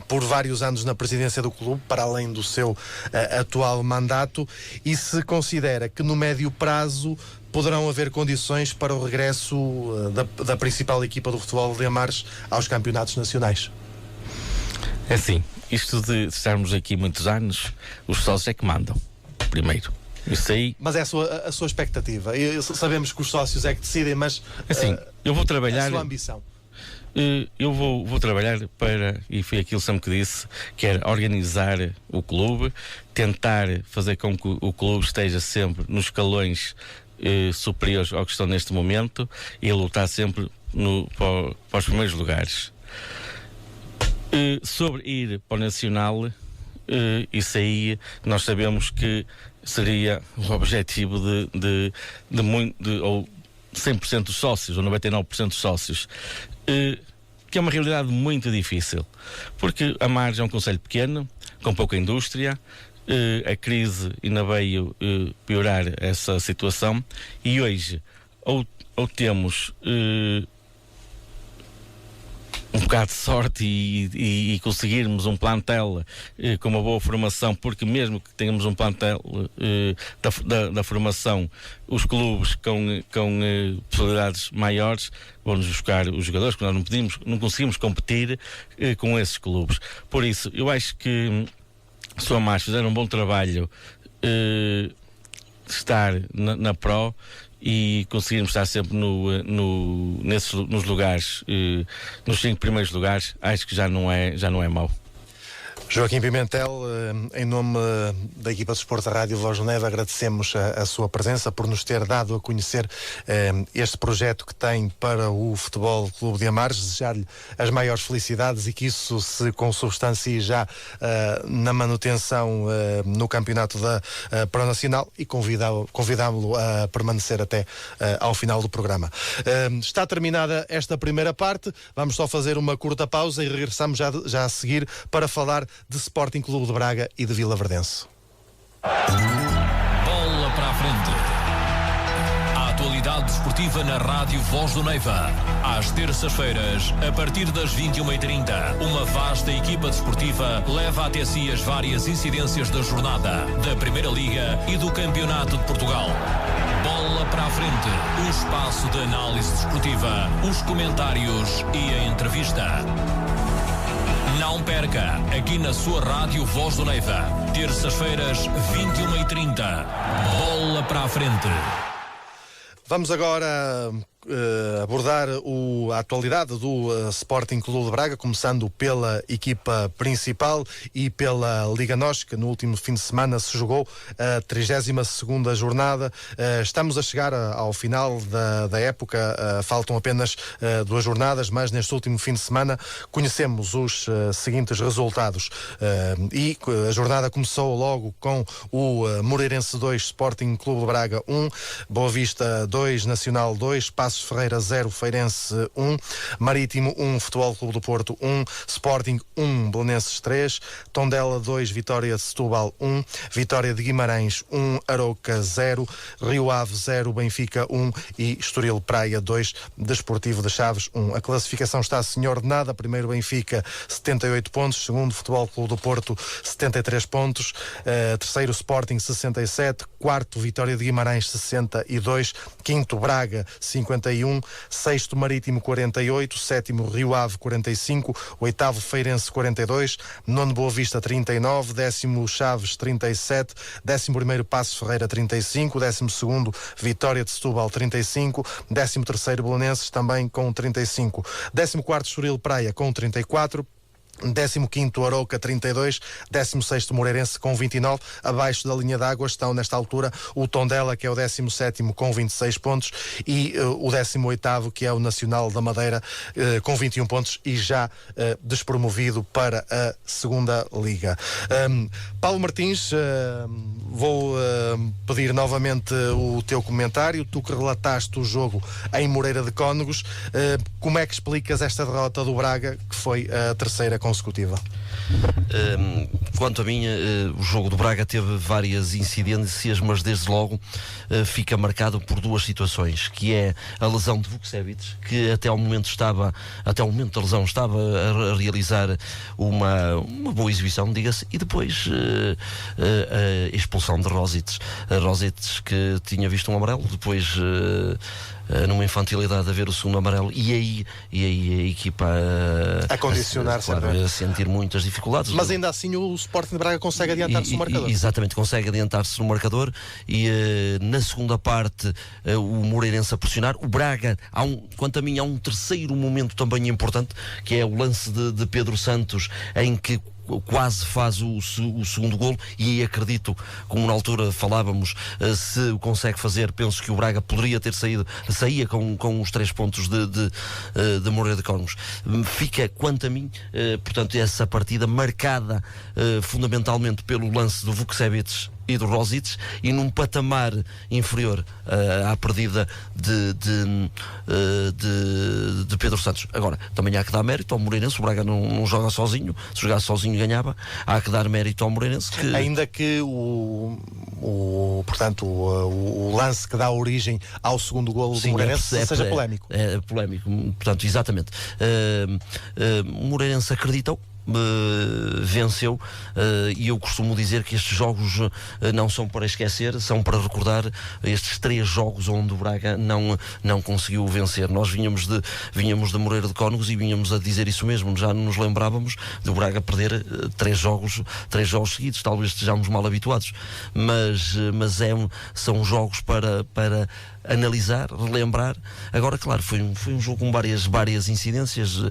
por vários anos na presidência do clube, para além do seu atual mandato, e se considera que no médio prazo poderão haver condições para o regresso da principal equipa do futebol de Amares aos campeonatos nacionais? É assim, isto de estarmos aqui muitos anos, os sócios é que mandam, primeiro. Isso aí... Mas é a sua expectativa. Sabemos que os sócios é que decidem, mas assim, eu vou trabalhar... a sua ambição. Eu vou trabalhar para, e foi aquilo sempre que disse, que era organizar o clube, tentar fazer com que o clube esteja sempre nos escalões superiores ao que estão neste momento e lutar sempre para os primeiros lugares. Sobre ir para o Nacional, isso aí nós sabemos que seria o objetivo ou 100% dos sócios, ou 99% dos sócios, que é uma realidade muito difícil, porque Amares é um concelho pequeno, com pouca indústria. A crise ainda veio piorar essa situação, e hoje ou temos um bocado de sorte e conseguirmos um plantel com uma boa formação, porque mesmo que tenhamos um plantel da formação, os clubes com possibilidades maiores vão-nos buscar os jogadores, porque nós não conseguimos competir com esses clubes. Por isso, eu acho que se o Amares fizer um bom trabalho, estar na Pro e conseguirmos estar sempre nos lugares, nos 5 primeiros lugares, acho que já não é mau. Joaquim Pimentel, em nome da equipa de Desporto da Rádio Voz do Neve, agradecemos a sua presença, por nos ter dado a conhecer este projeto que tem para o Futebol Clube de Amares. Desejar-lhe as maiores felicidades e que isso se consubstancie já na manutenção no campeonato da Pro Nacional, e convidámo-lo a permanecer até ao final do programa. Está terminada esta primeira parte, vamos só fazer uma curta pausa e regressamos já a seguir para falar de Sporting Clube de Braga e de Vilaverdense. Bola para a frente. A atualidade desportiva na Rádio Voz do Neiva. Às terças-feiras, a partir das 21h30, uma vasta equipa desportiva leva até si as várias incidências da jornada, da Primeira Liga e do Campeonato de Portugal. Bola para a frente, um espaço de análise desportiva, os comentários e a entrevista. Não perca, aqui na sua Rádio Voz do Neiva, terças-feiras, 21h30. Bola para a frente. Vamos agora abordar a atualidade do Sporting Clube de Braga, começando pela equipa principal e pela Liga NOS, que no último fim de semana se jogou a 32ª jornada. Estamos a chegar ao final da época, faltam apenas 2 jornadas, mas neste último fim de semana conhecemos os seguintes resultados. E a jornada começou logo com o Moreirense 2, Sporting Clube de Braga 1, Boa Vista 2, Nacional 2, Passos Ferreira 0, Feirense 1, Marítimo 1, Futebol Clube do Porto 1, Sporting 1, Belenenses 3, Tondela 2, Vitória de Setúbal 1, Vitória de Guimarães 1, Arouca 0, Rio Ave 0, Benfica 1 e Estoril Praia 2, Desportivo de Chaves 1. A classificação está assim ordenada: primeiro Benfica 78 pontos, segundo Futebol Clube do Porto 73 pontos, terceiro Sporting 67, quarto Vitória de Guimarães 62, quinto Braga 51, sexto Marítimo 48, sétimo Rio Ave 45, oitavo Feirense 42, nono Boa Vista 39, décimo Chaves 37, décimo primeiro Passos Ferreira 35, décimo segundo Vitória de Setúbal 35, décimo terceiro Belenenses também com 35, décimo quarto Estoril Praia com 34, 15º Arouca 32, 16º Moreirense com 29, abaixo da linha d'água estão nesta altura o Tondela, que é o 17º com 26 pontos, e o 18º, que é o Nacional da Madeira, com 21 pontos e já despromovido para a segunda Liga. Paulo Martins, vou pedir novamente o teu comentário, tu que relataste o jogo em Moreira de Cónegos, como é que explicas esta derrota do Braga, que foi a terceira consecutiva? Quanto a mim, o jogo do Braga teve várias incidências, mas desde logo fica marcado por 2 situações, que é a lesão de Vukcevic, que até ao momento da lesão estava a realizar uma boa exibição, diga-se, e depois a expulsão de Rosic, que tinha visto um amarelo, depois numa infantilidade a ver o segundo amarelo, e aí a equipa a condicionar, a sentir muitas dificuldades. Mas ainda assim o Sporting de Braga consegue adiantar-se no marcador. Exatamente, consegue adiantar-se no marcador, e na segunda parte o Moreirense a pressionar. O Braga, quanto a mim, há um terceiro momento também importante, que é o lance de Pedro Santos, em que quase faz o segundo golo, e aí acredito, como na altura falávamos, se o consegue fazer, penso que o Braga poderia ter saía com os 3 pontos de Moreira de Cónegos. Fica, quanto a mim, portanto, essa partida marcada fundamentalmente pelo lance do Vukcevic e do Rosic, e num patamar inferior à perdida de Pedro Santos. Agora, também há que dar mérito ao Moreirense. O Braga não joga sozinho, se jogasse sozinho ganhava. Há que dar mérito ao Moreirense, que... ainda que portanto, o lance que dá origem ao segundo golo do Moreirense seja polémico. É polémico, portanto, exatamente. O Moreirense acreditou, venceu, e eu costumo dizer que estes jogos não são para esquecer, são para recordar estes 3 jogos onde o Braga não conseguiu vencer. Nós vinhamos de Moreira de Cónegos e vinhamos a dizer isso mesmo, já não nos lembrávamos do Braga perder 3 jogos seguidos. Talvez estejamos mal habituados, mas são jogos para analisar, relembrar. Agora, claro, foi um jogo com várias incidências,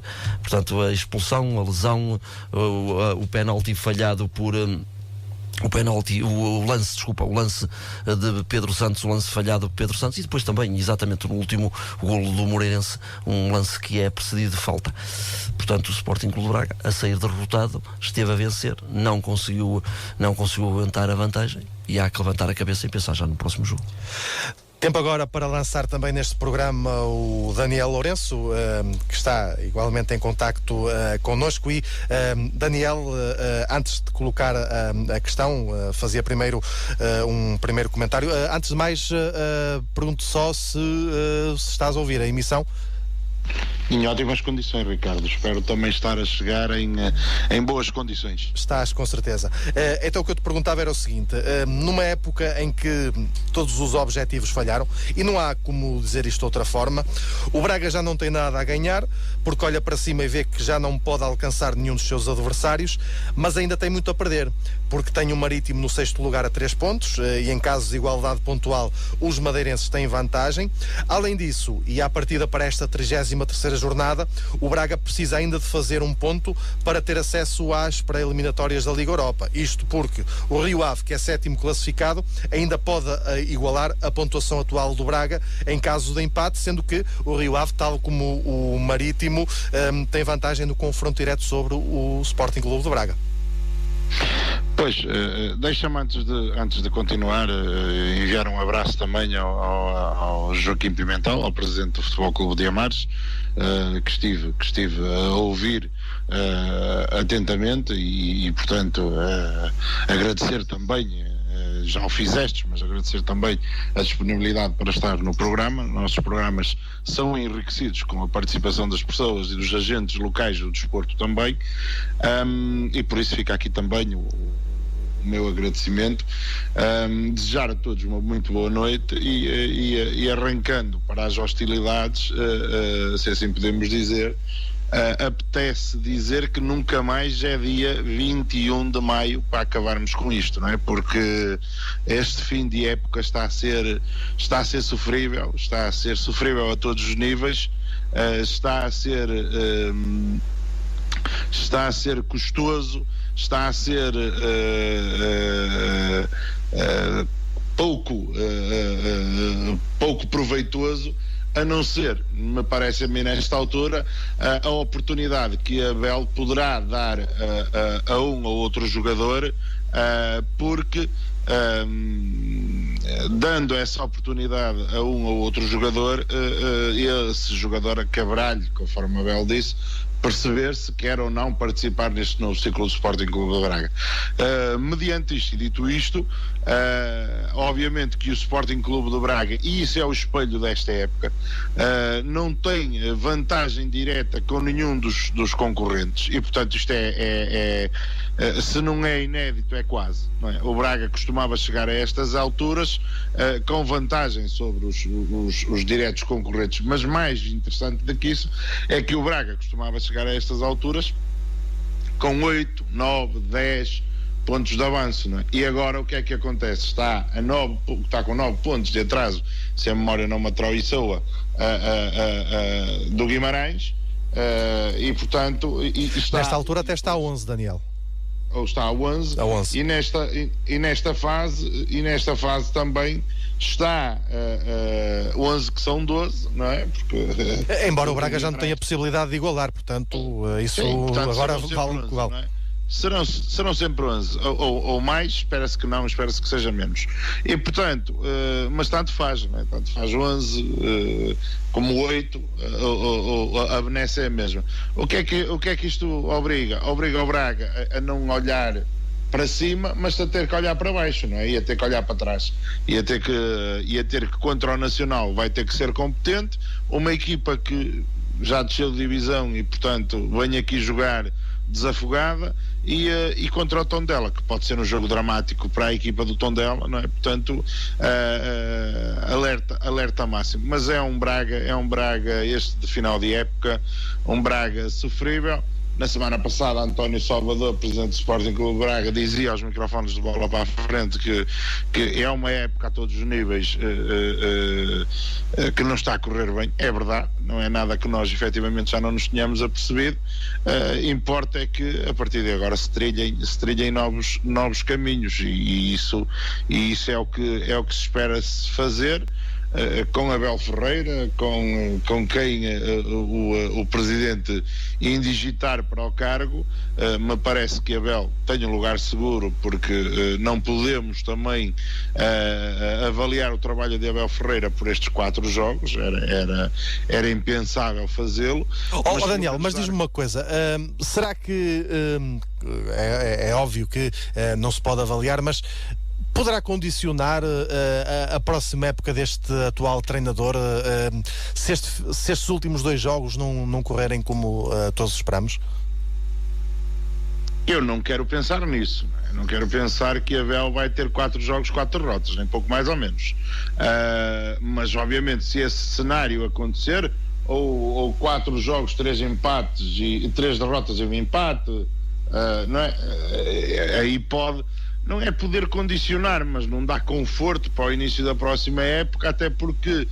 portanto, a expulsão, a lesão, o penalti falhado por... o lance de Pedro Santos, o lance falhado de Pedro Santos, e depois também, exatamente no último, o golo do Moreirense, um lance que é precedido de falta. Portanto, o Sporting Clube de Braga, a sair derrotado, esteve a vencer, não conseguiu aguentar a vantagem, e há que levantar a cabeça e pensar já no próximo jogo. Tempo agora para lançar também neste programa o Daniel Lourenço, que está igualmente em contacto connosco. E Daniel, antes de colocar a questão, fazia primeiro um primeiro comentário. Antes de mais, pergunto só se estás a ouvir a emissão. Em ótimas condições, Ricardo. Espero também estar a chegar em boas condições. Estás, com certeza. Então o que eu te perguntava era o seguinte: numa época em que todos os objetivos falharam, e não há como dizer isto de outra forma, o Braga já não tem nada a ganhar, porque olha para cima e vê que já não pode alcançar nenhum dos seus adversários, mas ainda tem muito a perder, porque tem o Marítimo no 6º lugar a 3 pontos, e em caso de igualdade pontual os madeirenses têm vantagem. Além disso, e à partida para esta 33ª jornada, o Braga precisa ainda de fazer um ponto para ter acesso às pré-eliminatórias da Liga Europa. Isto porque o Rio Ave, que é 7º classificado, ainda pode igualar a pontuação atual do Braga em caso de empate, sendo que o Rio Ave, tal como o Marítimo, tem vantagem no confronto direto sobre o Sporting Clube de Braga. Pois, deixa-me antes de continuar enviar um abraço também ao Joaquim Pimentel, ao presidente do Futebol Clube de Amares, que estive a ouvir atentamente e portanto agradecer também, já o fizestes, mas agradecer também a disponibilidade para estar no programa. Nossos programas são enriquecidos com a participação das pessoas e dos agentes locais do desporto também, e por isso fica aqui também o meu agradecimento. Desejar a todos uma muito boa noite e arrancando para as hostilidades, se assim podemos dizer, apetece dizer que nunca mais é dia 21 de maio para acabarmos com isto, não é? Porque este fim de época está a ser sofrível, está a ser sofrível a todos os níveis, está a ser custoso, está a ser pouco proveitoso, a não ser, me parece a mim nesta altura, a oportunidade que a Bel poderá dar a um ou outro jogador, porque dando essa oportunidade a um ou outro jogador, esse jogador acabará-lhe, conforme a Bel disse, perceber se quer ou não participar neste novo ciclo do Sporting Clube de Braga. Mediante isto e dito isto, obviamente que o Sporting Clube de Braga, e isso é o espelho desta época, não tem vantagem direta com nenhum dos concorrentes, e portanto isto se não é inédito, é quase, não é? O Braga costumava chegar a estas alturas com vantagem sobre os diretos concorrentes, mas mais interessante do que isso é que o Braga costumava chegar a estas alturas com 8, 9, 10 pontos de avanço, não é? E agora o que é que acontece? Está com 9 pontos de atraso, se a memória não me atraiçoa, do Guimarães, e portanto está, nesta altura até está a 11, Daniel. Ou está a 11. E nesta fase também está 11, que são 12, não é? Porque, embora o Braga já não tenha a possibilidade de igualar, portanto, isso sim, portanto, agora vale igual. Serão sempre 11, ou mais, espera-se que não, espera-se que seja menos. E portanto, mas tanto faz, não é? Tanto faz 11 como 8, a benesse é a mesma. O que é que isto obriga? Obriga o Braga a não olhar para cima, mas a ter que olhar para baixo, não é? E a ter que olhar para trás. E a ter que contra o Nacional vai ter que ser competente, uma equipa que já desceu de divisão e portanto vem aqui jogar desafogada, e contra o Tondela, que pode ser um jogo dramático para a equipa do Tondela, não é? Portanto, alerta máximo. Mas é um Braga este de final de época, um Braga sofrível. Na semana passada, António Salvador, presidente do Sporting Clube de Braga, dizia aos microfones de Bola para a Frente que é uma época a todos os níveis que não está a correr bem. É verdade, não é nada que nós efetivamente já não nos tenhamos apercebido. Importa é que a partir de agora se trilhem novos caminhos, e isso é o que se espera fazer. com Abel Ferreira, com quem o Presidente indigitar para o cargo. Me parece que Abel tem um lugar seguro, porque não podemos também avaliar o trabalho de Abel Ferreira por estes 4 jogos, era impensável fazê-lo. Daniel, mas diz-me uma coisa, será que é óbvio que não se pode avaliar, mas poderá condicionar a próxima época deste atual treinador, se estes últimos 2 jogos não correrem como todos esperamos? Eu não quero pensar nisso. Não quero pensar que Abel vai ter 4 jogos, 4 derrotas, nem pouco mais ou menos. Mas, obviamente, se esse cenário acontecer, ou 4 jogos, 3 empates e 3 derrotas e 1 empate, não é? Aí pode... Não é poder condicionar, mas não dá conforto para o início da próxima época, até porque,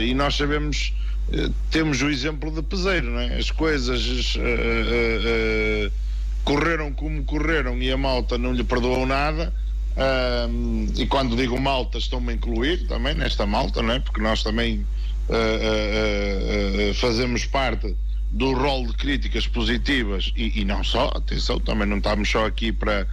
e nós sabemos, temos o exemplo de Peseiro, não é? As coisas correram como correram e a malta não lhe perdoou nada, e quando digo malta estou-me a incluir também nesta malta, não é? Porque nós também fazemos parte do rol de críticas positivas e não só, atenção, também não estamos só aqui para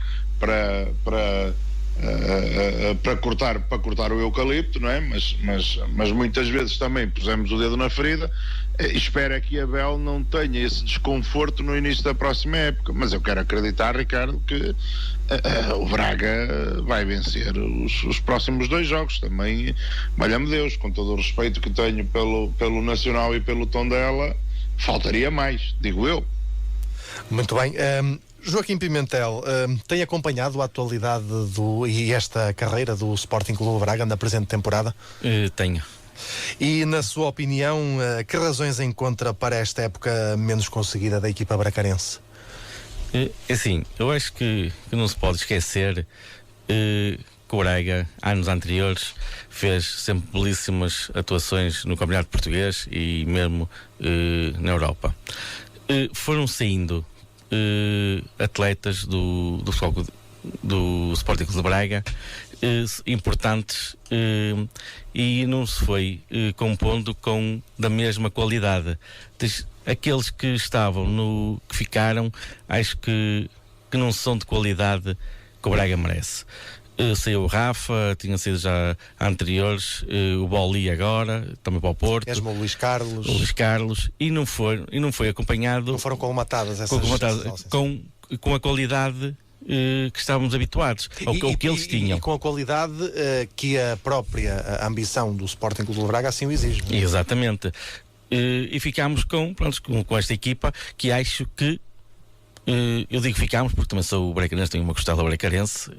cortar o eucalipto, não é? Mas muitas vezes também pusemos o dedo na ferida. Espero que Abel não tenha esse desconforto no início da próxima época, mas eu quero acreditar, Ricardo, que o Braga vai vencer os próximos 2 jogos. Também, valha-me Deus, com todo o respeito que tenho pelo Nacional e pelo Tondela, faltaria mais, digo eu. Muito bem. Joaquim Pimentel, tem acompanhado a atualidade e esta carreira do Sporting Clube Braga na presente temporada? Tenho. E, na sua opinião, que razões encontra para esta época menos conseguida da equipa bracarense? Assim, eu acho que não se pode esquecer que o Braga, anos anteriores, fez sempre belíssimas atuações no Campeonato Português e mesmo na Europa. Foram saindo atletas do Sporting Clube de Braga importantes e não se foi compondo da mesma qualidade. Aqueles que estavam que ficaram, acho que não são de qualidade que o Braga merece. Saiu o Rafa, tinha sido já anteriores, o Boli agora, também para o Porto. Mesmo o Luís Carlos. O Luís Carlos, e não foi acompanhado. Não foram colmatadas essas com a qualidade que estávamos habituados, ou que eles tinham. E com a qualidade que a própria ambição do Sporting Clube de Braga assim o exige. Não é? Exatamente. E ficámos com esta equipa que acho que eu digo ficámos porque também sou o bracarense, tenho uma costela bracarense,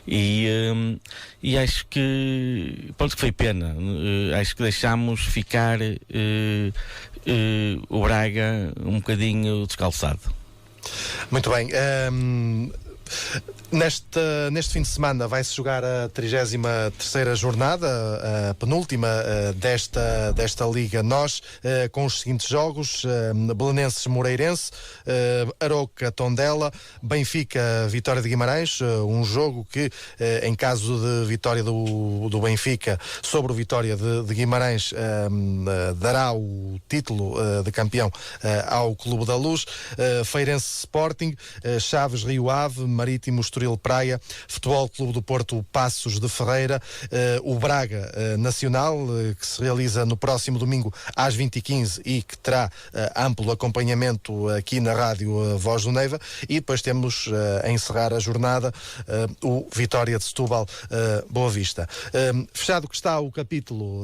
e acho que foi pena. Acho que deixámos ficar o Braga um bocadinho descalçado. Muito bem. Neste fim de semana vai-se jogar a 33ª jornada, a penúltima desta Liga NOS, com os seguintes jogos: Belenenses-Moreirense, Arouca Tondela, Benfica Vitória de Guimarães, um jogo que, em caso de vitória do Benfica sobre o Vitória de Guimarães, dará o título de campeão ao Clube da Luz. Feirense Sporting, Chaves Rio Ave, Marítimo Estoril Praia, Futebol Clube do Porto Passos de Ferreira, o Braga Nacional, que se realiza no próximo domingo às 20h15 e que terá amplo acompanhamento aqui na rádio Voz do Neiva, e depois temos a encerrar a jornada o Vitória de Setúbal Boa Vista. Fechado que está o capítulo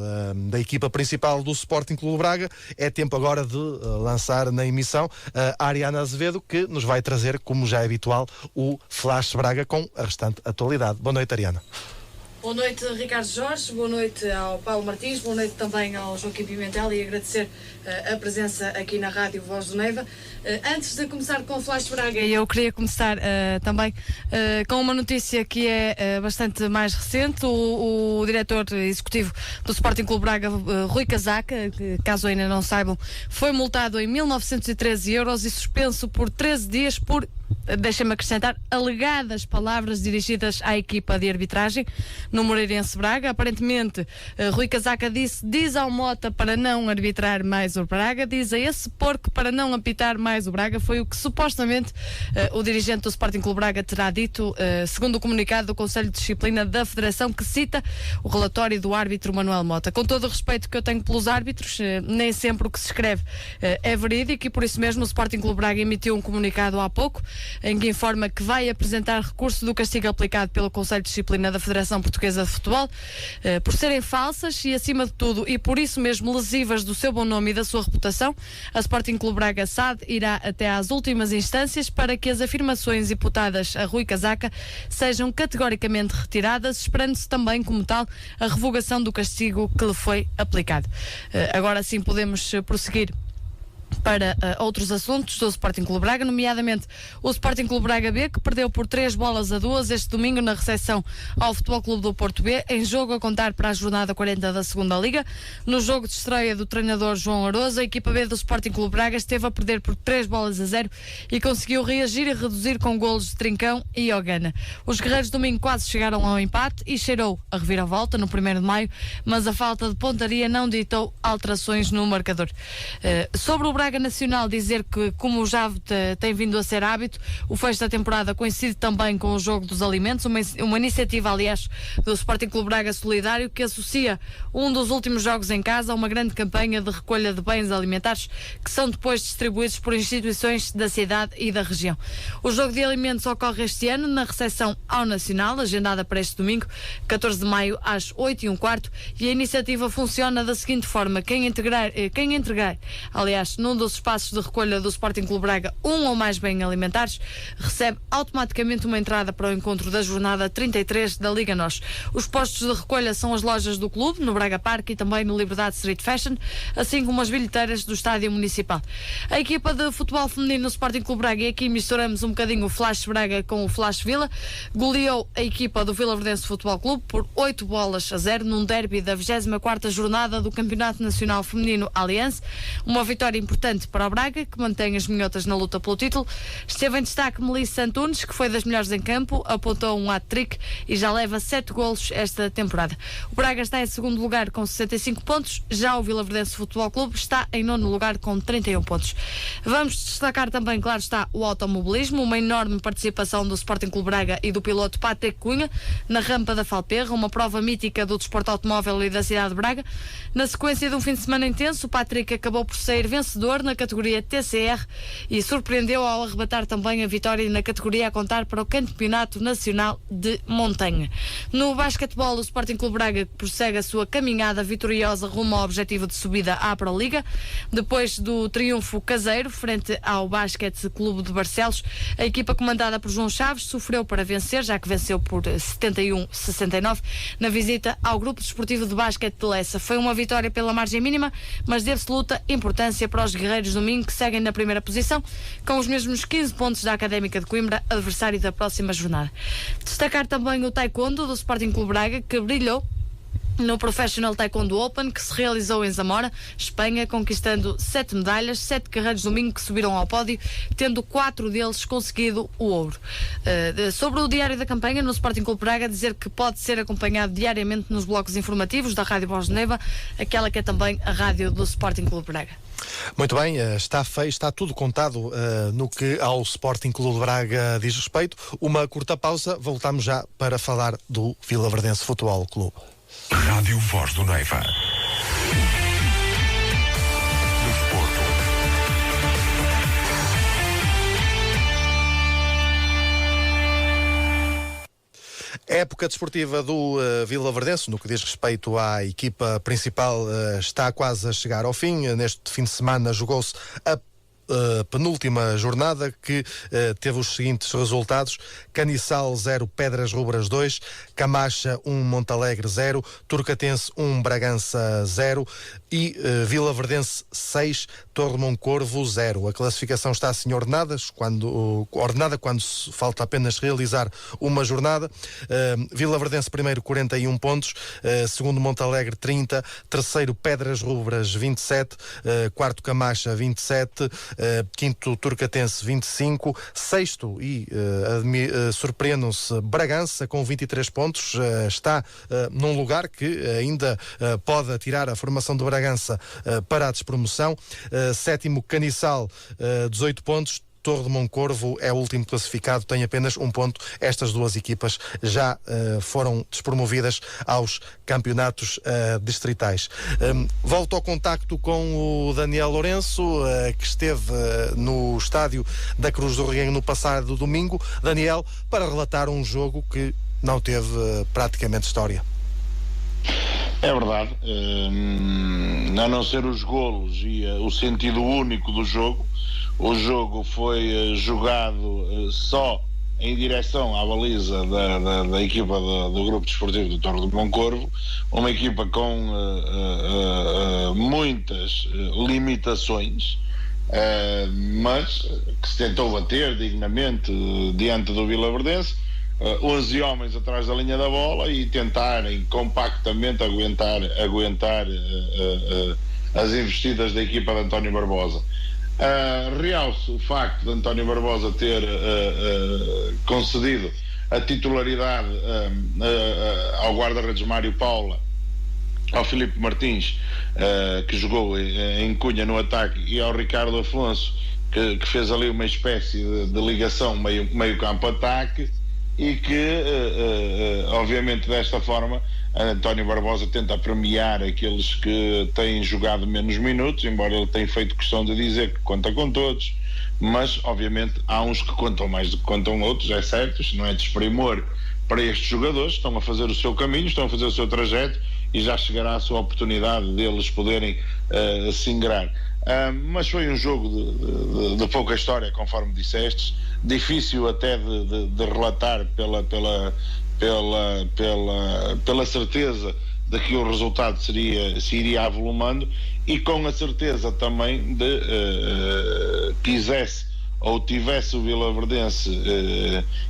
da equipa principal do Sporting Clube Braga, é tempo agora de lançar na emissão a Ariana Azevedo, que nos vai trazer, como já é habitual, o Flash Braga com a restante atualidade. Boa noite, Ariana. Boa noite, Ricardo Jorge, boa noite ao Paulo Martins, boa noite também ao Joaquim Pimentel, e agradecer a presença aqui na Rádio Voz do Neiva. Antes de começar com o Flash Braga, eu queria começar também com uma notícia que é bastante mais recente. O diretor executivo do Sporting Clube Braga, Rui Casaca, que, caso ainda não saibam, foi multado em 1913 euros e suspenso por 13 dias por deixem-me acrescentar, alegadas palavras dirigidas à equipa de arbitragem no Moreirense Braga. Aparentemente, Rui Casaca diz ao Mota para não arbitrar mais o Braga, diz a esse porco para não apitar mais o Braga. Foi o que supostamente o dirigente do Sporting Clube Braga terá dito, segundo o comunicado do Conselho de Disciplina da Federação, que cita o relatório do árbitro Manuel Mota. Com todo o respeito que eu tenho pelos árbitros, nem sempre o que se escreve é verídico, e por isso mesmo o Sporting Clube Braga emitiu um comunicado há pouco em que informa que vai apresentar recurso do castigo aplicado pelo Conselho de Disciplina da Federação Portuguesa de Futebol por serem falsas e, acima de tudo, e por isso mesmo lesivas do seu bom nome e da sua reputação. A Sporting Clube Braga SAD irá até às últimas instâncias para que as afirmações imputadas a Rui Casaca sejam categoricamente retiradas, esperando-se também, como tal, a revogação do castigo que lhe foi aplicado. Agora sim podemos prosseguir para outros assuntos do Sporting Clube Braga, nomeadamente o Sporting Clube Braga B, que perdeu por 3-2 este domingo na recepção ao Futebol Clube do Porto B, em jogo a contar para a jornada 40 da Segunda Liga. No jogo de estreia do treinador João Arosa, a equipa B do Sporting Clube Braga esteve a perder por 3-0 e conseguiu reagir e reduzir com golos de Trincão e Ogana. Os guerreiros domingo quase chegaram ao empate e cheirou a reviravolta no 1º de maio, mas a falta de pontaria não ditou alterações no marcador. Sobre o Braga Nacional, dizer que, como já tem vindo a ser hábito, o fecho da temporada coincide também com o jogo dos alimentos, uma iniciativa, aliás, do Sporting Clube Braga Solidário, que associa um dos últimos jogos em casa a uma grande campanha de recolha de bens alimentares que são depois distribuídos por instituições da cidade e da região. O jogo de alimentos ocorre este ano na recepção ao Nacional, agendada para este domingo, 14 de maio, às 8h15, e a iniciativa funciona da seguinte forma: quem entregar, aliás, num dos espaços de recolha do Sporting Clube Braga, um ou mais bens alimentares, recebe automaticamente uma entrada para o encontro da jornada 33 da Liga NOS. Os postos de recolha são as lojas do clube, no Braga Parque e também no Liberdade Street Fashion, assim como as bilheteiras do Estádio Municipal. A equipa de futebol feminino no Sporting Clube Braga, e aqui misturamos um bocadinho o Flash Braga com o Flash Vila, goleou a equipa do Vila Verdense Futebol Clube por 8-0 num derby da 24ª jornada do Campeonato Nacional Feminino Aliança. Uma vitória importante para o Braga, que mantém as minhotas na luta pelo título. Esteve em destaque Melissa Antunes, que foi das melhores em campo, apontou um hat-trick e já leva 7 golos esta temporada. O Braga está em segundo lugar com 65 pontos, já o Vila Verdense Futebol Clube está em nono lugar com 31 pontos. Vamos destacar também, claro está, o automobilismo, uma enorme participação do Sporting Clube Braga e do piloto Patrick Cunha na rampa da Falperra, uma prova mítica do desporto automóvel e da cidade de Braga. Na sequência de um fim de semana intenso, o Patrick acabou por sair vencedor na categoria TCR e surpreendeu ao arrebatar também a vitória na categoria a contar para o Campeonato Nacional de Montanha. No basquetebol, o Sporting Clube Braga prossegue a sua caminhada vitoriosa rumo ao objetivo de subida à Pro Liga. Depois do triunfo caseiro frente ao Basquete Clube de Barcelos, a equipa comandada por João Chaves sofreu para vencer, já que venceu por 71-69 na visita ao Grupo Desportivo de Basquete de Lessa. Foi uma vitória pela margem mínima, mas de absoluta importância para os guerreiros domingo, que seguem na primeira posição com os mesmos 15 pontos da Académica de Coimbra, adversário da próxima jornada. Destacar também o taekwondo do Sporting Clube Braga, que brilhou no Professional Taekwondo Open, que se realizou em Zamora, Espanha, conquistando 7 medalhas, 7 guerreiros domingo que subiram ao pódio, tendo 4 deles conseguido o ouro. Sobre o diário da campanha no Sporting Clube Braga, dizer que pode ser acompanhado diariamente nos blocos informativos da Rádio Voz de Neiva, aquela que é também a rádio do Sporting Clube Braga. Muito bem, está tudo contado no que ao Sporting Clube Braga diz respeito. Uma curta pausa, voltamos já para falar do Vila Verdense Futebol Clube. Rádio Voz do Neiva. Desporto. A época desportiva do Vila Verdense, no que diz respeito à equipa principal, está quase a chegar ao fim. Neste fim de semana jogou-se a penúltima jornada, que teve os seguintes resultados: Caniçal 0, Pedras Rubras 2, Camacha 1, Montalegre 0, Turcatense 1, Bragança 0 e Vilaverdense 6, Torre-Moncorvo 0. A classificação está assim ordenada quando falta apenas realizar uma jornada. Vilaverdense primeiro 41 pontos, segundo Montalegre 30, terceiro Pedras Rubras 27, quarto Camacha 27, quinto Turcatense 25, sexto e surpreendam-se Bragança com 23 pontos, está num lugar que ainda pode tirar a formação de Bragança para a despromoção. Sétimo Caniçal 18 pontos. Torre de Moncorvo é o último classificado, tem apenas 1 ponto. Estas duas equipas já foram despromovidas aos campeonatos distritais. Volto ao contacto com o Daniel Lourenço, que esteve no estádio da Cruz do Reguengo no passado domingo. Daniel, para relatar um jogo que não teve praticamente história. É verdade, a não ser os golos e o sentido único do jogo, o jogo foi jogado só em direção à baliza da equipa do Grupo Desportivo do Torre de Moncorvo, uma equipa com muitas limitações, mas que se tentou bater dignamente diante do Vilaverdense. 11 homens atrás da linha da bola e tentarem compactamente aguentar as investidas da equipa de António Barbosa. Realce o facto de António Barbosa ter concedido a titularidade ao guarda-redes Mário Paula, ao Filipe Martins, que jogou em Cunha no ataque, e ao Ricardo Afonso, que fez ali uma espécie de ligação meio campo-ataque, e que obviamente desta forma António Barbosa tenta premiar aqueles que têm jogado menos minutos, embora ele tenha feito questão de dizer que conta com todos, mas obviamente há uns que contam mais do que contam outros, é certo, isto não é desprimor para estes jogadores, estão a fazer o seu caminho, estão a fazer o seu trajeto e já chegará a sua oportunidade deles poderem se ingrar. Mas foi um jogo de pouca história, conforme disseste, difícil até de relatar pela certeza de que o resultado se iria avolumando, e com a certeza também de quisesse ou tivesse o Vilaverdense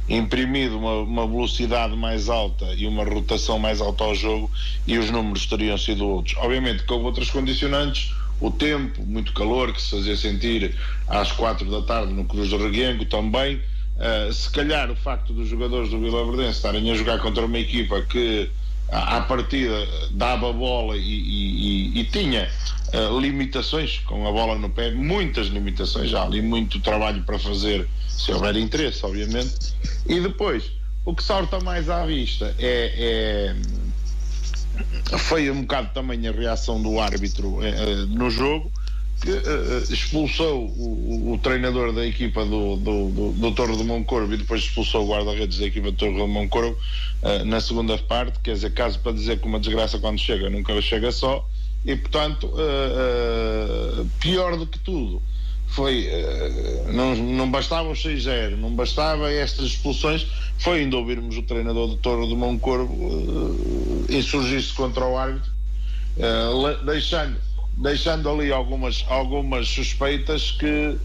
imprimido uma velocidade mais alta e uma rotação mais alta ao jogo, e os números teriam sido outros. Obviamente que houve outras condicionantes, o tempo, muito calor que se fazia sentir às 4 da tarde no Cruz do Reguengo também, se calhar o facto dos jogadores do Vilaverdense estarem a jogar contra uma equipa que à partida dava bola e tinha limitações com a bola no pé, muitas limitações, já ali muito trabalho para fazer se houver interesse, obviamente. E depois, o que salta mais à vista foi um bocado também a reação do árbitro no jogo, que expulsou o treinador da equipa do Torre de Moncorvo e depois expulsou o guarda-redes da equipa do Torre de Moncorvo na segunda parte. Quer dizer, caso para dizer que uma desgraça quando chega nunca chega só, e portanto pior do que tudo foi, não bastava o 6-0, não bastava estas expulsões, foi ainda ouvirmos o treinador do Torre de Moncorvo insurgir-se contra o árbitro, deixando ali algumas suspeitas que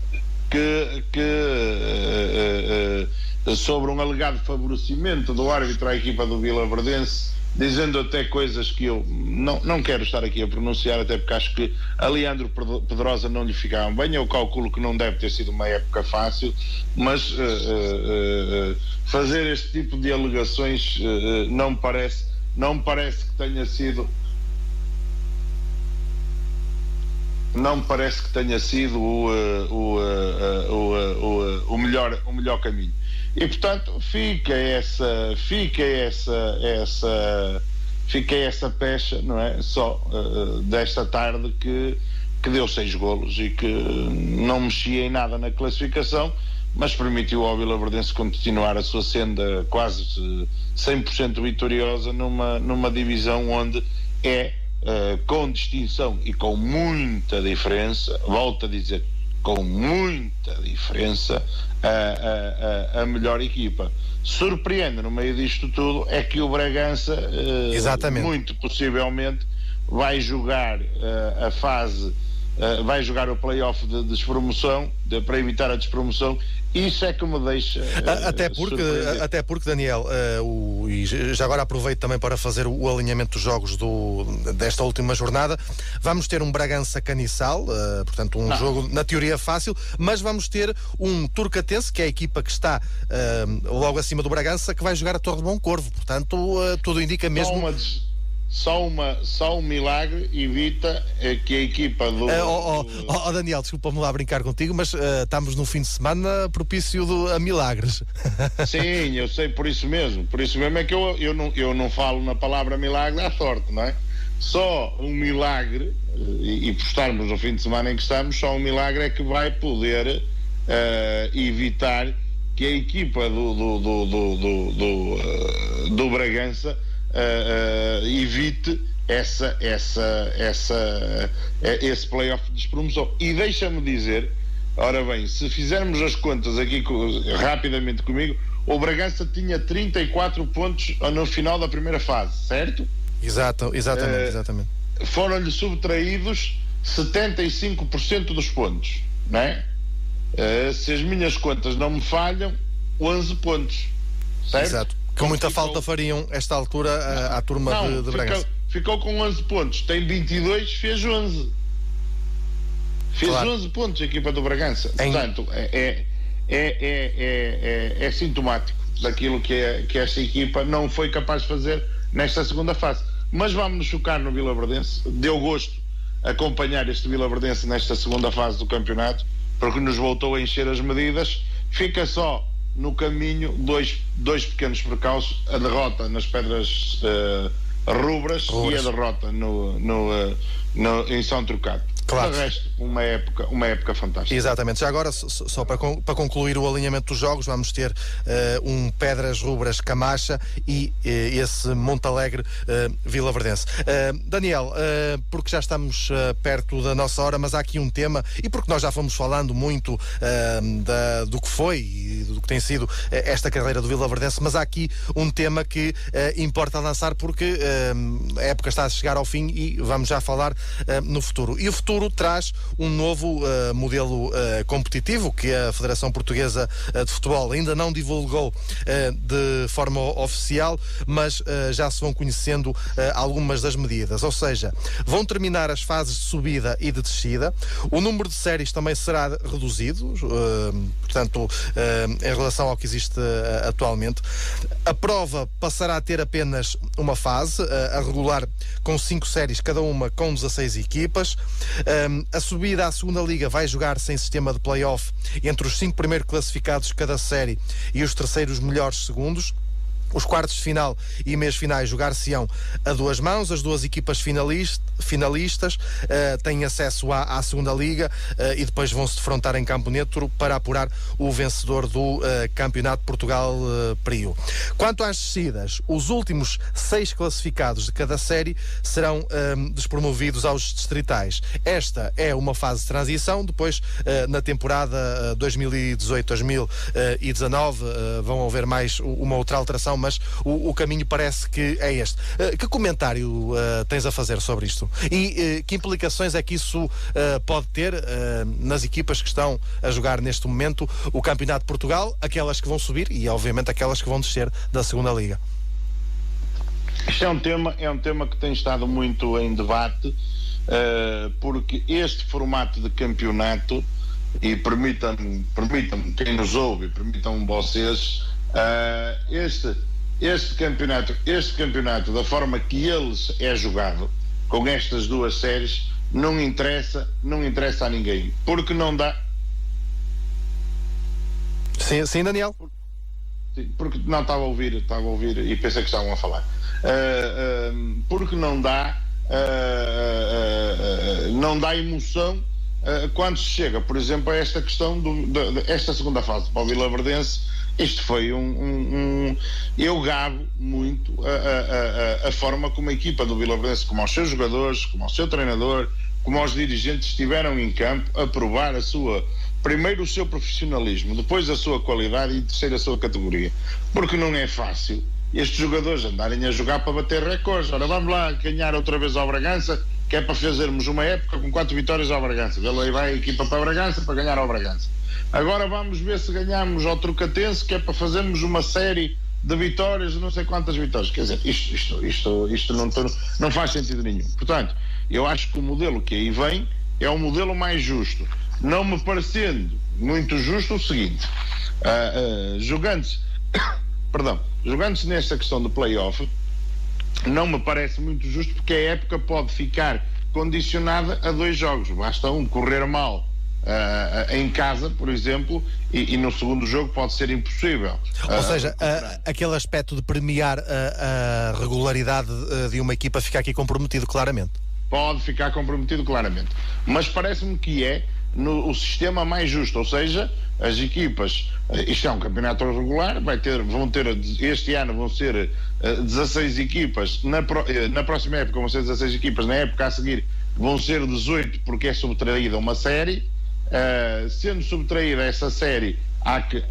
sobre um alegado favorecimento do árbitro à equipa do Vilaverdense, dizendo até coisas que eu não quero estar aqui a pronunciar, até porque acho que a Leandro Pedrosa não lhe ficavam bem. Eu calculo que não deve ter sido uma época fácil, mas fazer este tipo de alegações não parece que tenha sido o melhor caminho. E portanto fica essa pecha, não é? Só desta tarde que deu 6 golos e que não mexia em nada na classificação, mas permitiu ao Vilaverdense continuar a sua senda quase 100% vitoriosa numa divisão onde com distinção e com muita diferença, volto a dizer, com muita diferença, a melhor equipa. Surpreende no meio disto tudo é que o Bragança muito possivelmente vai jogar a fase, vai jogar o play-off de despromoção, para evitar a despromoção. Isso é que me deixa até porque Daniel, e já agora aproveito também para fazer o alinhamento dos jogos desta última jornada. Vamos ter um Bragança-Caniçal, portanto jogo na teoria fácil, mas vamos ter um Turcatense, que é a equipa que está logo acima do Bragança, que vai jogar a Torre de Bom Corvo. Portanto, tudo indica mesmo... Só um milagre evita que a equipa do... Daniel, desculpa-me lá brincar contigo, mas estamos num fim de semana propício a milagres. Sim, eu sei, por isso mesmo é que eu não falo na palavra milagre à sorte, não é? Só um milagre, e por estarmos no fim de semana em que estamos, só um milagre é que vai poder evitar que a equipa do Bragança evite esse play-off de despromoção. E deixa-me dizer, ora bem, se fizermos as contas aqui rapidamente comigo, o Bragança tinha 34 pontos no final da primeira fase, certo? Exatamente. Foram-lhe subtraídos 75% dos pontos, não é? Se as minhas contas não me falham, 11 pontos, certo? Exato. Com muita falta fariam esta altura à turma de Bragança. Ficou com 11 pontos, tem 22, fez 11. Fez 11 pontos a equipa do Bragança. Portanto, é sintomático daquilo que esta equipa não foi capaz de fazer nesta segunda fase. Mas vamos nos focar no Vilaverdense. Deu gosto acompanhar este Vilaverdense nesta segunda fase do campeonato, porque nos voltou a encher as medidas. Fica só no caminho dois pequenos percalços: a derrota nas Pedras Rubras e a derrota em São Trocado. Claro. O resto, uma época fantástica. Exatamente. Já agora, só para concluir o alinhamento dos jogos, vamos ter um Pedras Rubras Camacha e esse Montalegre Vilaverdense. Daniel, porque já estamos perto da nossa hora, mas há aqui um tema, e porque nós já fomos falando muito do que foi e do que tem sido esta carreira do Vilaverdense, mas há aqui um tema que importa lançar, porque a época está a chegar ao fim e vamos já falar no futuro. E o futuro traz um novo modelo competitivo que a Federação Portuguesa de Futebol ainda não divulgou de forma oficial, mas já se vão conhecendo algumas das medidas. Ou seja, vão terminar as fases de subida e de descida, o número de séries também será reduzido, portanto, em relação ao que existe atualmente. A prova passará a ter apenas uma fase, a regular, com 5 séries, cada uma com 16 equipas. A subida à segunda liga vai jogar-se em sistema de play-off entre os 5 primeiros classificados de cada série e os terceiros melhores segundos. Os quartos de final e meias finais jogar-se-ão a 2 mãos. As 2 equipas finalistas têm acesso à segunda liga e depois vão se defrontar em campo neutro para apurar o vencedor do Campeonato de Portugal Prio. Quanto às descidas, os últimos 6 classificados de cada série serão despromovidos aos distritais. Esta é uma fase de transição. Depois, na temporada 2018-2019, vão haver mais uma outra alteração, mas o caminho parece que é este. Que comentário tens a fazer sobre isto? E que implicações é que isso pode ter nas equipas que estão a jogar neste momento o Campeonato de Portugal, aquelas que vão subir e, obviamente, aquelas que vão descer da segunda liga? Isto é um tema que tem estado muito em debate, porque este formato de campeonato, e permitam-me quem nos ouve, permitam-me vocês, este campeonato, da forma que ele é jogado, com estas 2 séries, não interessa a ninguém, porque não dá. Sim, Daniel? Porque não estava a ouvir e pensei que estavam a falar. Porque não dá emoção quando se chega, por exemplo, a esta questão esta segunda fase para o Vilaverdense. Isto foi eu gabo muito a forma como a equipa do Vilaverdense, como aos seus jogadores, como ao seu treinador, como aos dirigentes, estiveram em campo a provar primeiro o seu profissionalismo, depois a sua qualidade e terceiro a sua categoria. Porque não é fácil estes jogadores andarem a jogar para bater recordes. Ora, vamos lá ganhar outra vez ao Bragança, que é para fazermos uma época com 4 vitórias ao Bragança. Ele vai a equipa para Bragança para ganhar ao Bragança. Agora vamos ver se ganhamos ao Trocatense, que é para fazermos uma série de vitórias, não sei quantas vitórias. Quer dizer, isto não faz sentido nenhum. Portanto, eu acho que o modelo que aí vem é o modelo mais justo. Não me parecendo muito justo o seguinte, jogando-se nesta questão do play-off, não me parece muito justo, porque a época pode ficar condicionada a 2 jogos. Basta um correr mal em casa, por exemplo, e no segundo jogo pode ser impossível. Ou seja, aquele aspecto de premiar a regularidade de uma equipa fica aqui comprometido claramente. Pode ficar comprometido claramente. Mas parece-me que é o sistema mais justo, ou seja, as equipas, isto é um campeonato regular, este ano vão ser 16 equipas, na próxima época vão ser 16 equipas, na época a seguir vão ser 18, porque é subtraída uma série. Sendo subtraída essa série, há que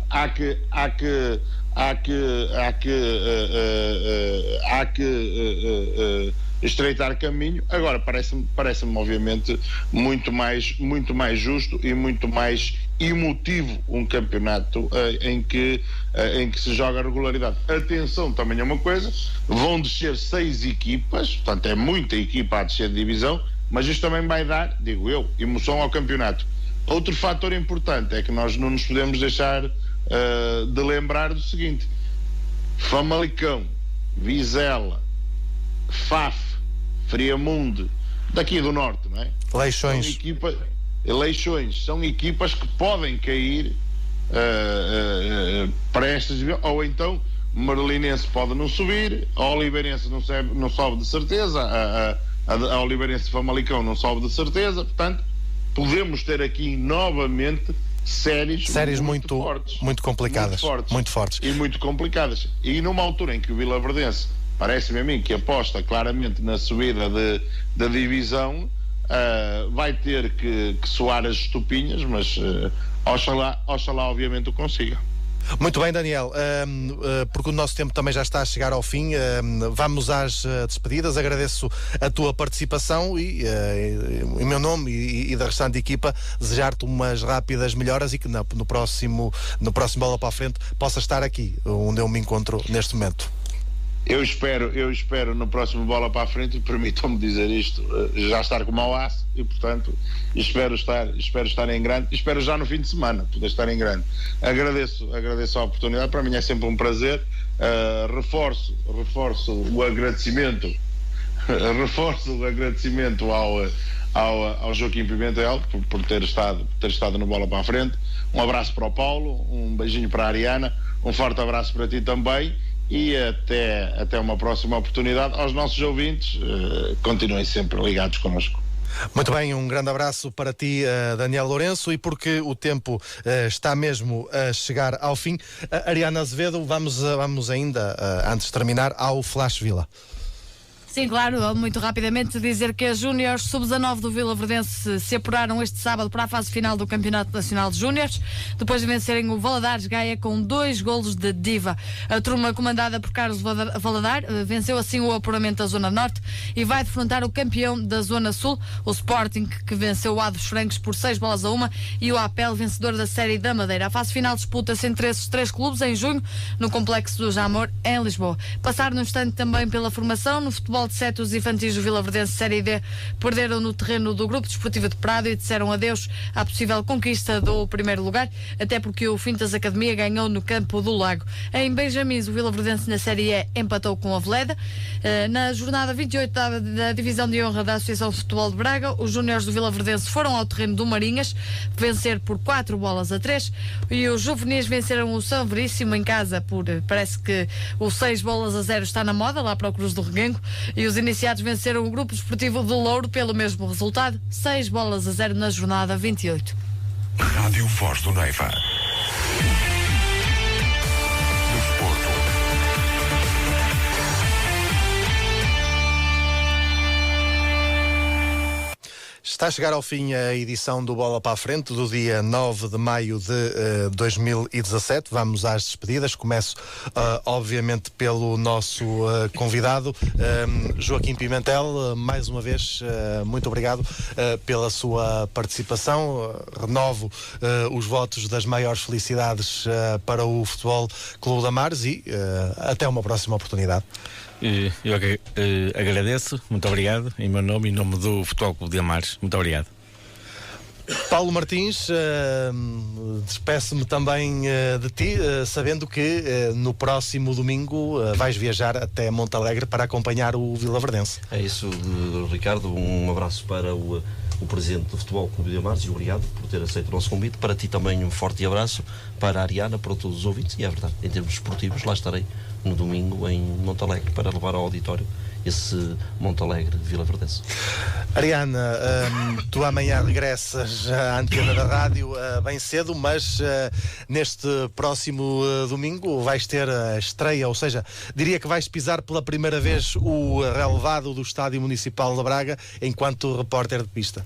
estreitar caminho. Agora parece-me obviamente muito mais justo e muito mais emotivo um campeonato em que se joga a regularidade. Atenção, também é uma coisa, vão descer 6 equipas, portanto é muita equipa a descer de divisão, mas isto também vai dar, digo eu, emoção ao campeonato. Outro fator importante é que nós não nos podemos deixar de lembrar do seguinte: Famalicão, Vizela, Faf, Friamundo, daqui do norte, não é? Leixões são equipas que podem cair para estas, ou então Marelinense pode não subir, a Oliveirense não sobe de certeza, a Oliveirense Famalicão não sobe de certeza. Portanto, podemos ter aqui novamente séries muito fortes, muito complicadas, muito fortes e muito complicadas. E numa altura em que o Vilaverdense, parece-me a mim, que aposta claramente na subida da divisão, vai ter que soar as estupinhas, mas oxalá obviamente o consiga. Muito bem, Daniel, porque o nosso tempo também já está a chegar ao fim, vamos às despedidas. Agradeço a tua participação e em meu nome e da restante equipa, desejar-te umas rápidas melhoras e que no próximo Bola para a Frente possa estar aqui, onde eu me encontro neste momento. Eu espero no próximo Bola para a Frente, e permitam-me dizer isto, já estar como ao aço, e portanto espero estar em grande, espero já no fim de semana poder estar em grande. Agradeço a oportunidade, para mim é sempre um prazer. Reforço o agradecimento ao Joaquim Pimentel por ter estado no Bola para a Frente. Um abraço para o Paulo, um beijinho para a Ariana, um forte abraço para ti também. E até uma próxima oportunidade. Aos nossos ouvintes, continuem sempre ligados connosco. Muito bem, um grande abraço para ti, Daniel Lourenço, e porque o tempo está mesmo a chegar ao fim, Ariana Azevedo, vamos ainda, antes de terminar, ao Flash Vila. Sim, claro, muito rapidamente dizer que as Júniores Sub-19 do Vilaverdense se apuraram este sábado para a fase final do Campeonato Nacional de Júniores, depois de vencerem o Valadares Gaia com 2 golos de Diva. A turma comandada por Carlos Valadar venceu assim o apuramento da Zona Norte e vai defrontar o campeão da Zona Sul, o Sporting, que venceu o Ados Francos por 6-1, e o APEL, vencedor da Série da Madeira. A fase final disputa-se entre esses 3 clubes em junho, no Complexo do Jamor, em Lisboa. Passar no instante também pela formação no futebol de 7, os infantis do Vilaverdense Série D perderam no terreno do Grupo Desportivo de Prado e disseram adeus à possível conquista do primeiro lugar, até porque o Fintas Academia ganhou no Campo do Lago. Em Benjamins, o Vilaverdense na Série E empatou com a Veleda. Na jornada 28 da Divisão de Honra da Associação de Futebol de Braga, os júniores do Vilaverdense foram ao terreno do Marinhas vencer por 4-3, e os juvenis venceram o São Veríssimo em casa parece que o 6-0 está na moda, lá para o Cruz do Reguengo, e os iniciados venceram o Grupo Desportivo do Louro pelo mesmo resultado, 6-0 na jornada 28. Rádio Voz do Neiva. Desporto. Está a chegar ao fim a edição do Bola para a Frente do dia 9 de maio de 2017. Vamos às despedidas. Começo, obviamente, pelo nosso convidado, Joaquim Pimentel. Mais uma vez, muito obrigado pela sua participação. Renovo os votos das maiores felicidades para o Futebol Clube da Mares e até uma próxima oportunidade. Eu agradeço, muito obrigado, em meu nome e em nome do Futebol Clube de Amares. Muito obrigado. Paulo Martins, despeço-me também de ti, sabendo que no próximo domingo vais viajar até Montalegre para acompanhar o Vilaverdense. É isso, Ricardo. Um abraço para o presidente do Futebol Clube de Amares e obrigado por ter aceito o nosso convite. Para ti também um forte abraço, para a Ariana, para todos os ouvintes. E é verdade, em termos esportivos, lá estarei no domingo em Montalegre para levar ao auditório esse Montalegre Vilaverdense. Ariana, tu amanhã regressas à antena da rádio bem cedo, mas neste próximo domingo vais ter a estreia, ou seja, diria que vais pisar pela primeira vez o relevado do Estádio Municipal de Braga enquanto repórter de pista.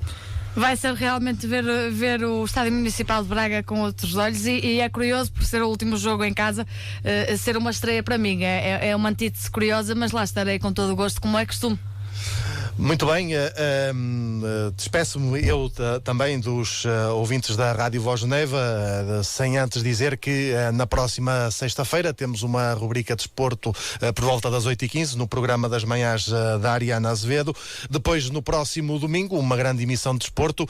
Vai ser realmente ver o Estádio Municipal de Braga com outros olhos e é curioso por ser o último jogo em casa, ser uma estreia para mim. É uma antítese curiosa, mas lá estarei com todo o gosto, como é costume. Muito bem, despeço-me eu também dos ouvintes da Rádio Voz do Neiva, sem antes dizer que na próxima sexta-feira temos uma rubrica de desporto por volta das 8h15 no programa das manhãs da Ariana Azevedo. Depois, no próximo domingo, uma grande emissão de desporto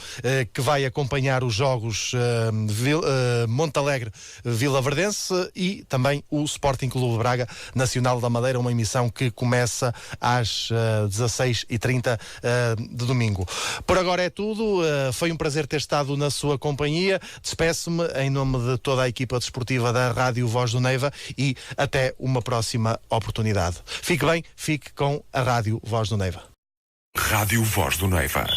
que vai acompanhar os jogos Montalegre-Vilaverdense e também o Sporting Clube de Braga Nacional da Madeira, uma emissão que começa às 16h30 de domingo. Por agora é tudo. Foi um prazer ter estado na sua companhia. Despeço-me em nome de toda a equipa desportiva da Rádio Voz do Neiva e até uma próxima oportunidade. Fique bem, fique com a Rádio Voz do Neiva. Rádio Voz do Neiva.